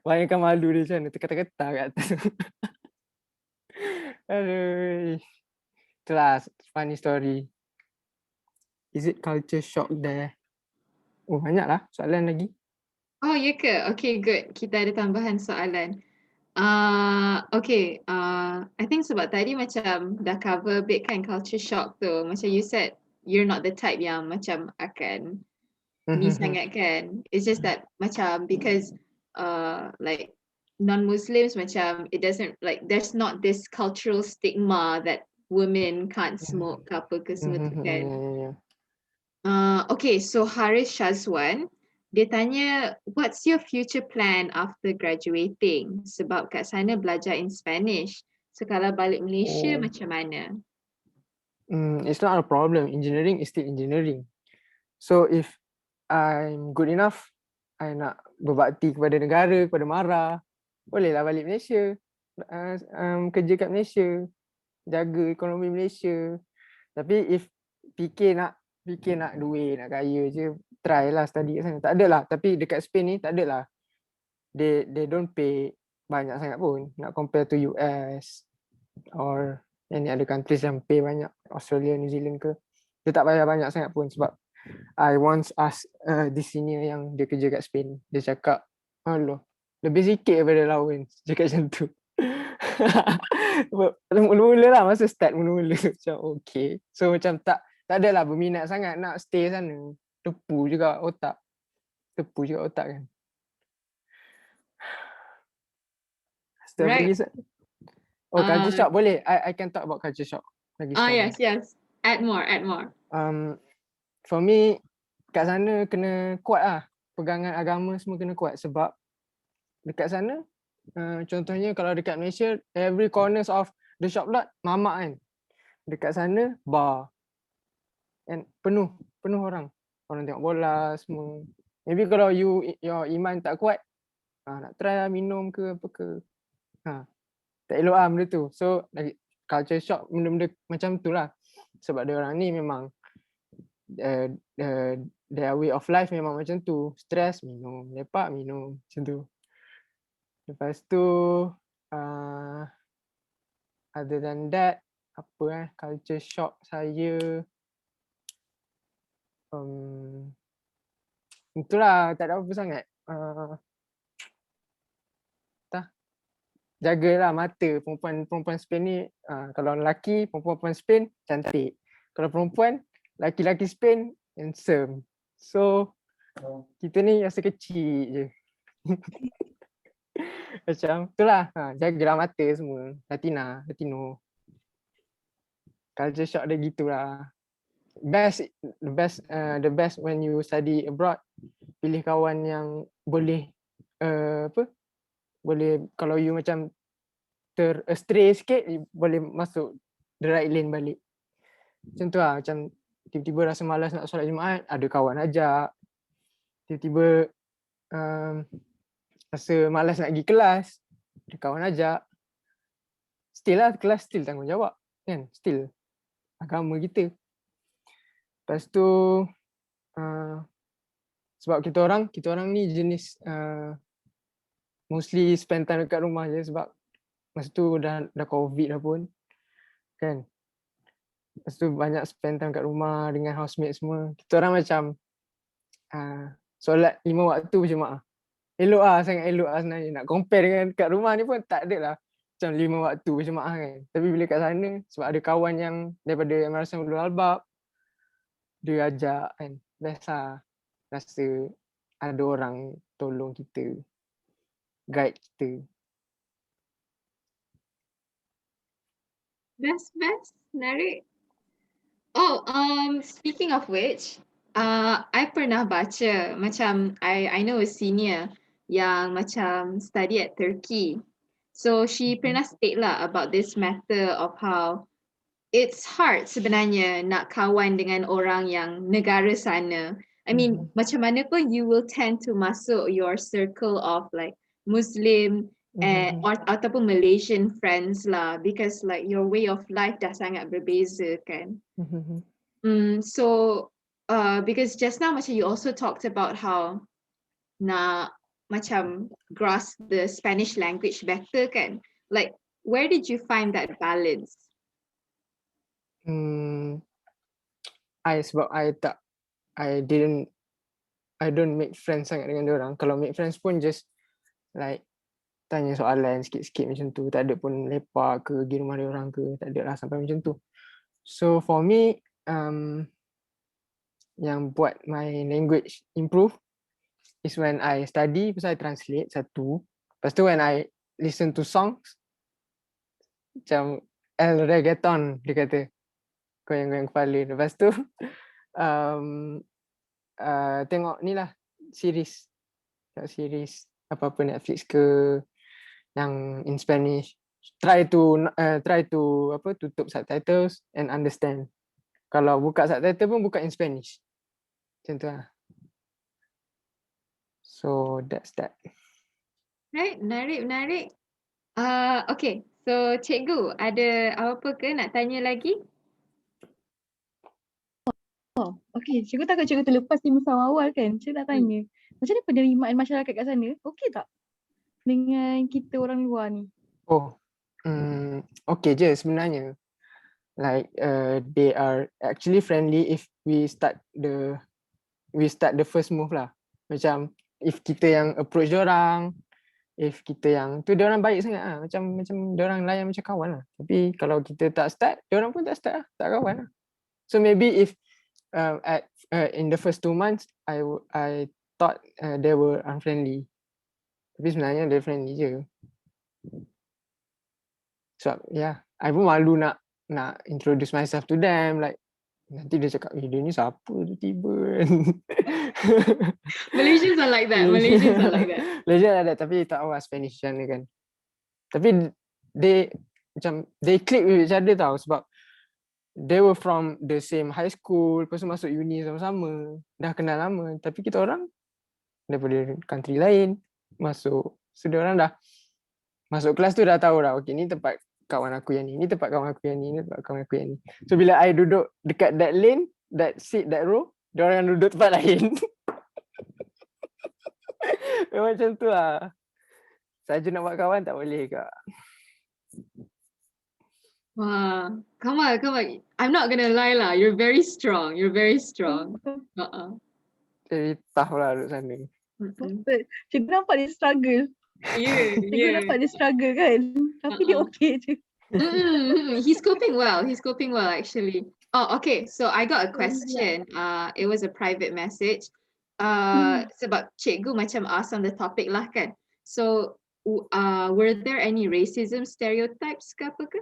Speaker 2: Bayangkan malu dia macam mana, terketar-ketar kat atas. Aduh. Itulah funny story. Is it culture shock there? Oh, banyak lah soalan lagi.
Speaker 1: Oh, ya ke? Okay, good. Kita ada tambahan soalan. Okay, I think sebab tadi macam dah cover a bit kan culture shock tu. Macam you said, you're not the type yang macam akan ni sangat kan. It's just that macam because like non-Muslims macam it doesn't like there's not this cultural stigma that women can't smoke ke apa ke semua tu kan. Okay, so Haris Shazwan, dia tanya, what's your future plan after graduating? Sebab kat sana belajar in Spanish. So kalau balik Malaysia macam mana?
Speaker 2: It's not a problem. Engineering is still engineering. So if I'm good enough, I nak berbakti kepada negara, kepada MARA, bolehlah balik Malaysia. Kerja kat Malaysia, jaga ekonomi Malaysia. Tapi if fikir nak duit, nak kaya je, try lah study kat sana. Tak adalah, tapi dekat Spain ni tak adalah. They don't pay banyak sangat pun. Nak compare to US or any other countries yang pay banyak, Australia, New Zealand ke. Dia tak payah banyak sangat pun sebab I once ask this senior yang dia kerja kat Spain. Dia cakap, Allah, lebih sikit daripada allowance. Cakap macam tu. Mula-mula lah, masa start mula-mula macam okay. So macam tak adalah berminat sangat nak stay sana. Tepu juga otak kan.
Speaker 1: Right.
Speaker 2: Culture shock boleh. I can talk about culture shock.
Speaker 1: Yes. Add more.
Speaker 2: For me, kat sana kena kuat lah. Pegangan agama semua kena kuat sebab dekat sana, contohnya kalau dekat Malaysia, every corners of the shop lot, mamak kan. Dekat sana, bar. And penuh orang. Orang tengok bola semua. Maybe kalau your iman tak kuat, nak try lah minum ke apa ke. Tak elok lah benda tu. So, culture shock benda-benda macam tu lah. Sebab dia orang ni memang their way of life memang macam tu. Stress, minum. Lepak, minum. Macam tu. Lepas tu, other than that, culture shock saya, itulah, tak ada apa sangat. Jagalah mata perempuan Spain ni. Kalau lelaki, perempuan Spain cantik. Kalau perempuan, lelaki Spain handsome. So kita ni rasa kecil je. Macam itulah, jagalah mata semua. Latino. Culture shock dia gitulah. The best when you study abroad, pilih kawan yang boleh boleh, kalau you macam astray sikit, boleh masuk the right lane balik. Macam tu lah, macam tiba-tiba rasa malas nak solat Jumaat, ada kawan ajak. Tiba-tiba rasa malas nak pergi kelas, ada kawan ajak. Still lah, kelas still tanggungjawab kan, still agama kita. Lepas tu sebab kita orang ni jenis mostly spend time dekat rumah je sebab masa tu dah COVID dah pun kan. Lepas tu banyak spend time kat rumah dengan housemate semua. Kita orang macam solat 5 waktu berjemaah. Sangat elok lah sebenarnya. Nak compare dengan kat rumah ni pun tak ada lah. macam 5 waktu berjemaah kan. Tapi bila kat sana, sebab ada kawan yang daripada Madrasah Ulul Albab, dia ajak kan. Best lah. Rasa ada orang tolong kita, guide kita.
Speaker 1: Best, menarik. Oh, speaking of which, I pernah baca macam I know a senior yang macam study at Turkey. So she pernah state lah about this matter of how it's hard sebenarnya nak kawan dengan orang yang negara sana. I mean, macam mana pun you will tend to masuk your circle of like Muslim ataupun Malaysian friends lah, because like your way of life dah sangat berbeza kan. So because just now macam you also talked about how nak macam grasp the Spanish language better kan. Like where did you find that balance?
Speaker 2: Sebab I don't make friends sangat dengan dia orang. Kalau make friends pun just like tanya soalan sikit-sikit macam tu. Tak ada pun lepak ke, pergi rumah dia orang ke. Tak ada lah sampai macam tu. So for me, yang buat my language improve is when I study, pasal I translate satu. Lepas tu when I listen to songs, macam El Reggaeton dia kata, goyang-goyang kepala. Lepas tu tengok ni lah series apa-apa Netflix ke yang in Spanish, try to tutup subtitles and understand. Kalau buka subtitle pun buka in Spanish macam tu lah. So that's that.
Speaker 1: Right, menarik. Okay, so cikgu ada apa ke nak tanya lagi?
Speaker 3: Okay, cikgu takut cikgu terlepas di musim awal kan. Saya nak tanya, macam mana penerimaan masyarakat kat sana? Okey tak dengan kita orang luar ni?
Speaker 2: Okay je sebenarnya. Like they are actually friendly if we start the first move lah. Macam if kita yang approach diorang, if kita yang tu, diorang baik sangat lah. Macam diorang layan macam kawan lah. Tapi kalau kita tak start, diorang pun tak start lah, tak kawan lah. So maybe if in the first 2 months, I thought they were unfriendly. Tapi sebenarnya they friendly je. So yeah, I pun malu nak introduce myself to them, like nanti dia cakap, dia ni siapa tiba-tiba.
Speaker 1: Malaysians are like that. Malaysians are like that.
Speaker 2: Tapi tak tahu Spanish macam mana kan. Tapi they click with each other tau, sebab they were from the same high school, lepas tu masuk uni sama-sama, dah kenal lama. Tapi kita orang daripada country lain masuk, so dia orang dah masuk kelas tu dah tahu dah, okay ni tempat kawan aku yang ni tempat kawan aku yang ni tempat kawan aku yang ni. So bila I duduk dekat that lane, that seat, that row, dia orang duduk tempat lain. Macam tu lah. Saja nak buat kawan tak boleh kak.
Speaker 1: Wah, Kamal, I'm not gonna lie lah, you're very strong.
Speaker 2: Jadi tough lah duduk sana.
Speaker 3: Cikgu nampak dia struggle. Cikgu nampak dia struggle kan. Tapi dia okay je.
Speaker 1: He's coping well actually. Oh, okay, so I got a question. It was a private message. Sebab cikgu macam ask on the topic lah kan. So were there any racism stereotypes ke apa ke?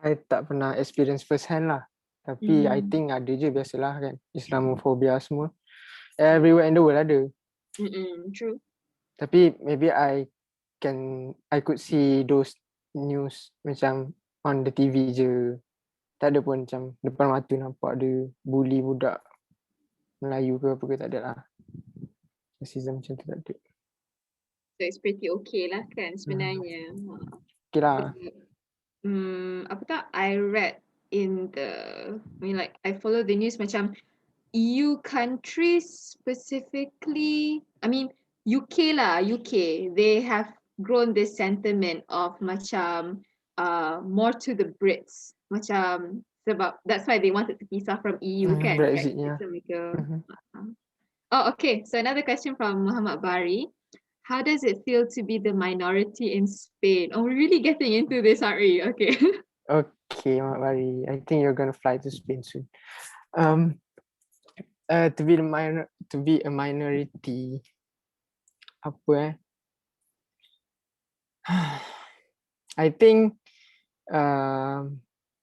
Speaker 2: I tak pernah experience first hand lah. Tapi I think ada je, biasalah kan. Islamophobia semua. Everywhere in the world ada.
Speaker 1: True.
Speaker 2: Tapi maybe I could see those news macam on the TV je. Tak ada pun macam depan mata nampak ada bully budak Melayu ke apa ke, tak ada lah. Racism macam tu tak ada.
Speaker 1: So it's pretty okay lah kan sebenarnya.
Speaker 2: Okay lah.
Speaker 1: Apa tak, I read I follow the news macam EU countries specifically, I mean UK, they have grown this sentiment of macam more to the Brits, macam sebab that's why they wanted to pisah from EU kan.
Speaker 2: Brexitnya.
Speaker 1: Oh, okay, so another question from Muhammad Bari. how does it feel to be the minority in Spain? Oh, we're really getting into this, aren't we? Okay.
Speaker 2: Okay, Mak Bari. I think you're gonna fly to Spain soon. To be a minority, apa I think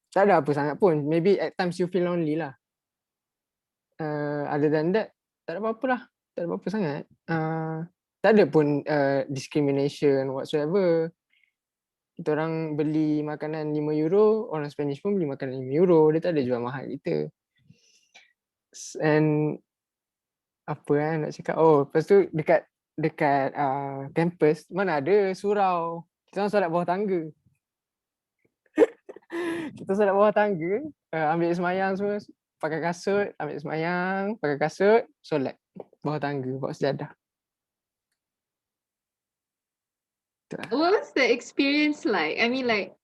Speaker 2: tak ada apa sangat pun. Maybe at times you feel lonely lah. Other than that, tak ada apa-apa lah. Tak ada apa-apa sangat. Tak ada pun discrimination whatsoever. Kita orang beli makanan €5, orang Spanish pun beli makanan €5. Dia tak ada jual mahal kita. And apa nak cakap? Oh, lepas tu dekat campus mana ada surau. Kita orang solat bawah tangga. Kita solat bawah tangga, ambil semayang semua, pakai kasut, ambil semayang, pakai kasut, solat bawah tangga, bawa sejadah.
Speaker 1: What's the experience like? I mean like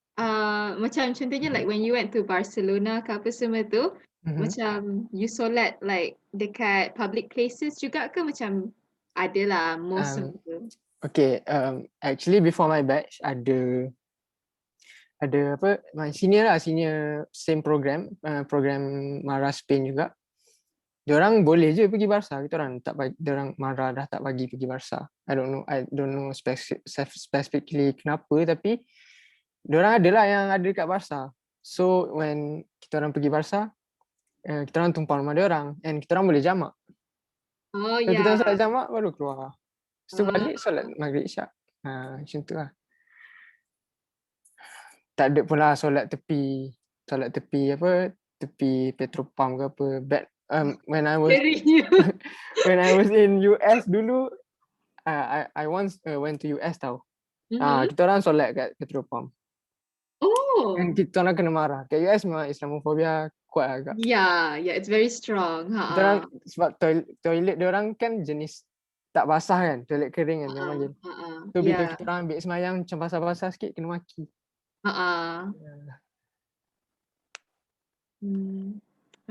Speaker 1: macam contohnya like when you went to Barcelona ke apa semua tu, macam you solat like dekat public places juga ke macam adalah most of them?
Speaker 2: Okay, actually before my batch ada apa, my senior same program, program Mara Spain juga. Diorang boleh je pergi Barca, kita orang tak bagi, diorang marah dah tak bagi pergi Barca. I don't know specifically kenapa, tapi diorang adalah yang ada dekat Barca. So when kita orang pergi Barca, kita orang tumpang rumah diorang and kita orang boleh jamak.
Speaker 1: Oh
Speaker 2: So,
Speaker 1: ya.
Speaker 2: kita orang solat jamak baru keluar. Lepas tu balik solat maghrib isyak. Macam tu lah. Tak ada pula solat tepi apa, tepi petrol pump ke apa. When I was in US dulu, I once went to US tau. Kita orang solat kat petrol pump.
Speaker 1: Oh.
Speaker 2: And kita orang kena marah. Kat US memang Islamophobia kuat agak.
Speaker 1: Yeah, kita very strong.
Speaker 2: Kita orang sebab toilet dia orang kan jenis tak basah kan, toilet kering kan dia panggil. So bila kita orang ambil semayang macam basah-basah sikit kena maki.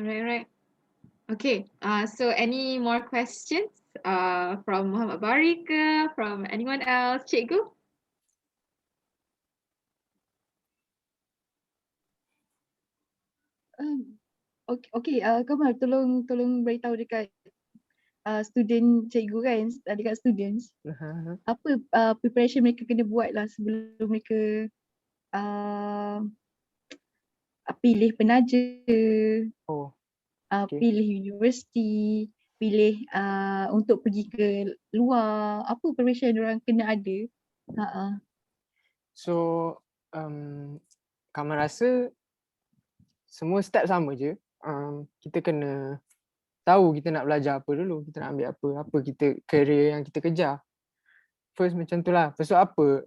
Speaker 1: Alright. Okay, so any more questions from Muhammad Bari ke, from anyone else? Cikgu?
Speaker 3: Okay, Kamal tolong beritahu dekat student cikgu kan, dekat students. Apa preparation mereka kena buat lah sebelum mereka pilih penaja, pilih universiti, pilih untuk pergi ke luar. Apa preparation diorang kena ada?
Speaker 2: So Kamal rasa semua step sama je. Kita kena tahu kita nak belajar apa dulu, kita nak ambil apa kita career yang kita kejar. First macam tu lah. Lepas tu apa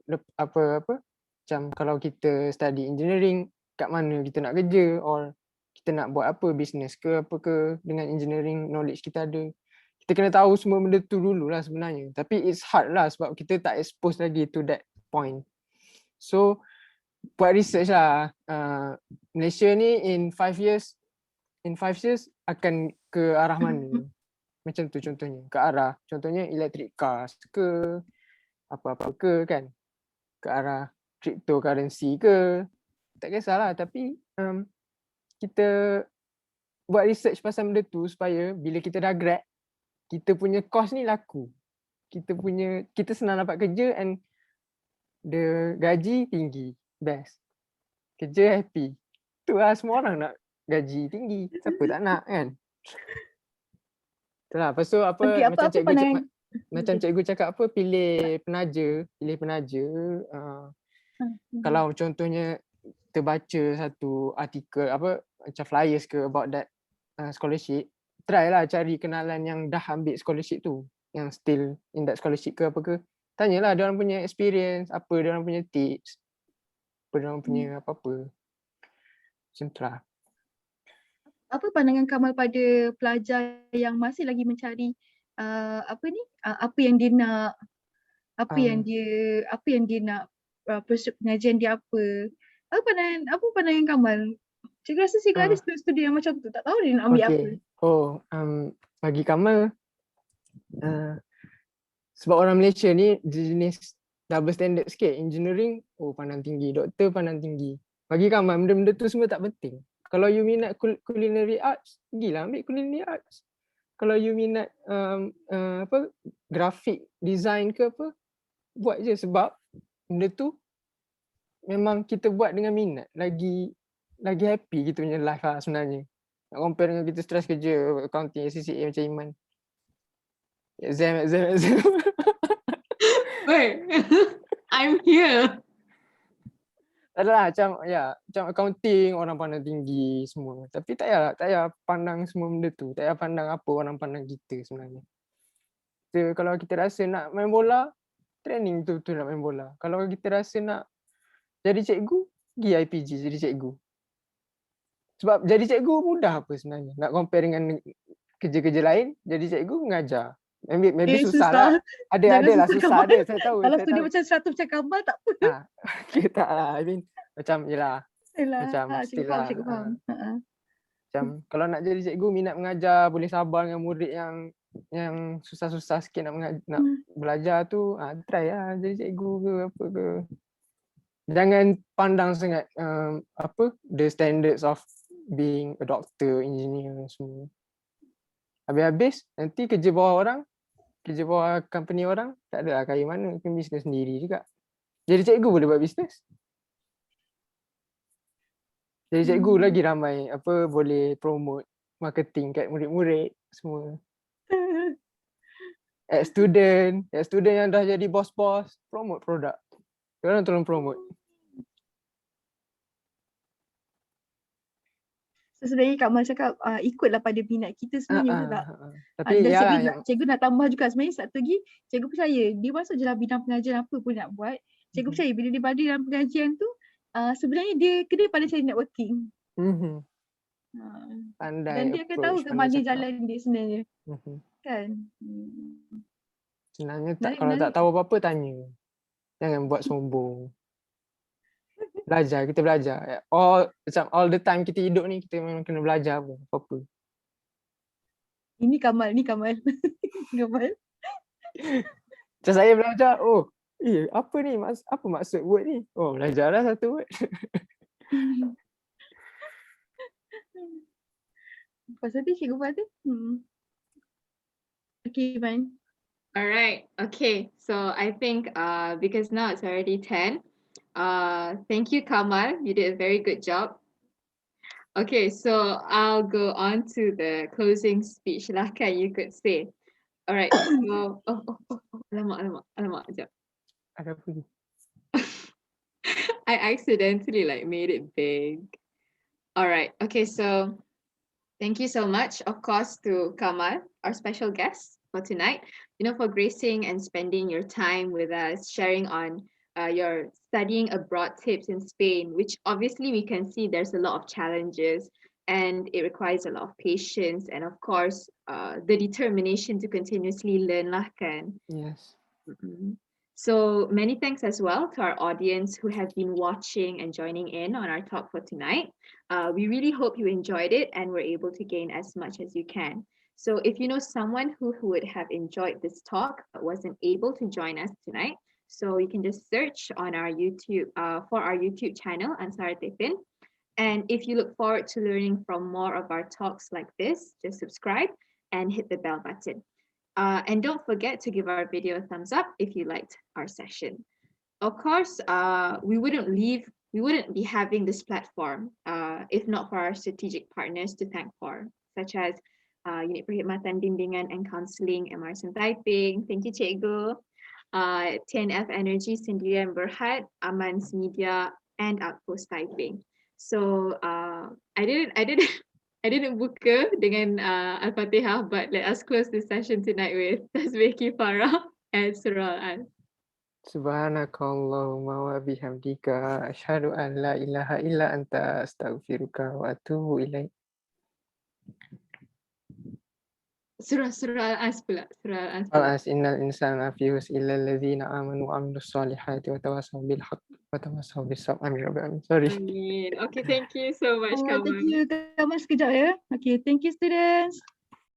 Speaker 2: macam kalau kita study engineering, kat mana kita nak kerja, or kita nak buat apa, business ke apa ke dengan engineering knowledge kita ada. Kita kena tahu semua benda tu dulu lah sebenarnya. Tapi it's hard lah sebab kita tak expose lagi to that point. So buat research lah. Malaysia ni in 5 years akan ke arah mana? Macam tu contohnya. Ke arah contohnya electric cars ke apa-apa ke kan. Ke arah cryptocurrency ke. Tak kisahlah, tapi kita buat research pasal benda tu supaya bila kita dah grad, kita punya course ni laku. Kita senang dapat kerja and the gaji tinggi. Best. Kerja happy. Tu lah, semua orang nak gaji tinggi. Siapa tak nak kan? Itulah. Lepas tu macam cikgu cakap apa, pilih penaja. Kalau contohnya terbaca satu artikel apa macam flyers ke about that scholarship, try lah cari kenalan yang dah ambil scholarship tu, yang still in that scholarship ke apa ke. Tanyalah dia orang punya experience, apa dia orang punya tips, apa dia orang punya apa-apa. Macam tu lah.
Speaker 3: Apa pandangan Kamal pada pelajar yang masih lagi mencari apa yang dia nak, apa yang dia nak, pengajian dia apa? Apa pandangan Kamal? Cikgu rasa cikgu ada studi yang macam tu, tak tahu dia nak ambil apa.
Speaker 2: Bagi Kamal, Sebab orang Malaysia ni jenis double standard sikit. Engineering, pandang tinggi. Doktor pandang tinggi. Bagi Kamal, benda-benda tu semua tak penting. Kalau you minat culinary arts, pergilah ambil culinary arts. Kalau you minat graphic design ke apa, buat je. Sebab benda tu memang kita buat dengan minat. Lagi happy kita punya life lah sebenarnya. Nak compare dengan kita stress kerja, accounting, CCA macam Iman. Exam.
Speaker 1: Wait, I'm here.
Speaker 2: Tak adalah macam accounting orang pandang tinggi semua. Tapi tak payah pandang semua benda tu. Tak payah pandang apa orang pandang kita sebenarnya. So, kalau kita rasa nak main bola, training tu nak main bola. Kalau kita rasa nak jadi cikgu, pergi IPG jadi cikgu. Sebab jadi cikgu mudah apa sebenarnya. Nak compare dengan kerja-kerja lain, jadi cikgu mengajar. Maybe susah lah. Ada lah susah ada. Saya tahu.
Speaker 3: Kalau studi macam 100 macam Kamal tak apa.
Speaker 2: Kita lah. I mean, macam yelah. Macam
Speaker 3: cikgu faham.
Speaker 2: Macam kalau nak jadi cikgu, minat mengajar, boleh sabar dengan murid yang susah-susah sikit nak belajar tu, try lah jadi cikgu ke apa ke. Jangan pandang sangat the standards of being a doctor, engineer semua. Habis-habis nanti kerja bawah company orang, tak adalah kaya mana, kan bisnes sendiri juga. Jadi cikgu boleh buat bisnes. Jadi cikgu lagi ramai boleh promote marketing kat murid-murid semua. Student yang dah jadi bos-bos, promote produk. Orang tolong promote.
Speaker 3: So sebenarnya Kamal cakap ikutlah pada minat kita sebenarnya tak?
Speaker 2: Tapi
Speaker 3: cikgu nak tambah juga sebenarnya satu lagi, cikgu percaya dia masuk je dalam bidang pengajian apa pun nak buat. Cikgu percaya bila dia berada dalam pengajian tu sebenarnya dia kena pandai cari networking.
Speaker 2: Pandai.
Speaker 3: Dan dia akan tahu ke mana jalan dia sebenarnya. Kan?
Speaker 2: Sebenarnya kalau tak tahu apa-apa tanya. Jangan buat sombong. Kita belajar. All the time kita hidup ni kita memang kena belajar apa-apa.
Speaker 3: Ini Kamal. Kamal.
Speaker 2: Macam saya belajar, apa ni? Apa maksud word ni? Belajarlah satu word.
Speaker 3: Pasal tu cikgu buat tu. Okay, Man.
Speaker 1: Alright, okay. So I think because now it's already 10, thank you, Kamal. You did a very good job. Okay, so I'll go on to the closing speech. Silahkan, you could say. Alright, so alamak, sekejap.
Speaker 2: Ada apa ni?
Speaker 1: I accidentally made it big. Alright, okay, so thank you so much, of course, to Kamal, our special guest for tonight, for gracing and spending your time with us, sharing on your studying abroad tips in Spain, which obviously we can see there's a lot of challenges and it requires a lot of patience and of course the determination to continuously learn lah kan.
Speaker 2: Yes.
Speaker 1: So many thanks as well to our audience who have been watching and joining in on our talk for tonight. We really hope you enjoyed it and were able to gain as much as you can. So if you know someone who would have enjoyed this talk but wasn't able to join us tonight, so you can just search on our YouTube for our YouTube channel, ANSARA TEPEN. And if you look forward to learning from more of our talks like this, just subscribe and hit the bell button. And don't forget to give our video a thumbs up if you liked our session. Of course, we wouldn't be having this platform if not for our strategic partners to thank for, such as Unit Perkhidmatan Bimbingan and Counselling MRSM Taiping. Thank you, Cikgu. TNF Energy Sendirian Berhad, Amans Media, and Outpost Taiping. So I didn't buka dengan Al-Fatihah, but let us close this session tonight with Tasbih Kifarah and Surah Al.
Speaker 2: Subhanakallahumma wa bihamdika asyhadu an la ilaha illa anta astaghfiruka wa atubu ilaik.
Speaker 1: Surah Al-As pula. Surah Al-As.
Speaker 2: Al-As innal insana fi husn illa alladhina amanu wa amilus solihati wa tawassaw bil haqq wa tawassaw bis sabr. Amin. Sorry.
Speaker 1: Okay, thank you so much, Kamal.
Speaker 3: Thank you, Kamal, sekejap ya. Okay, thank you, students.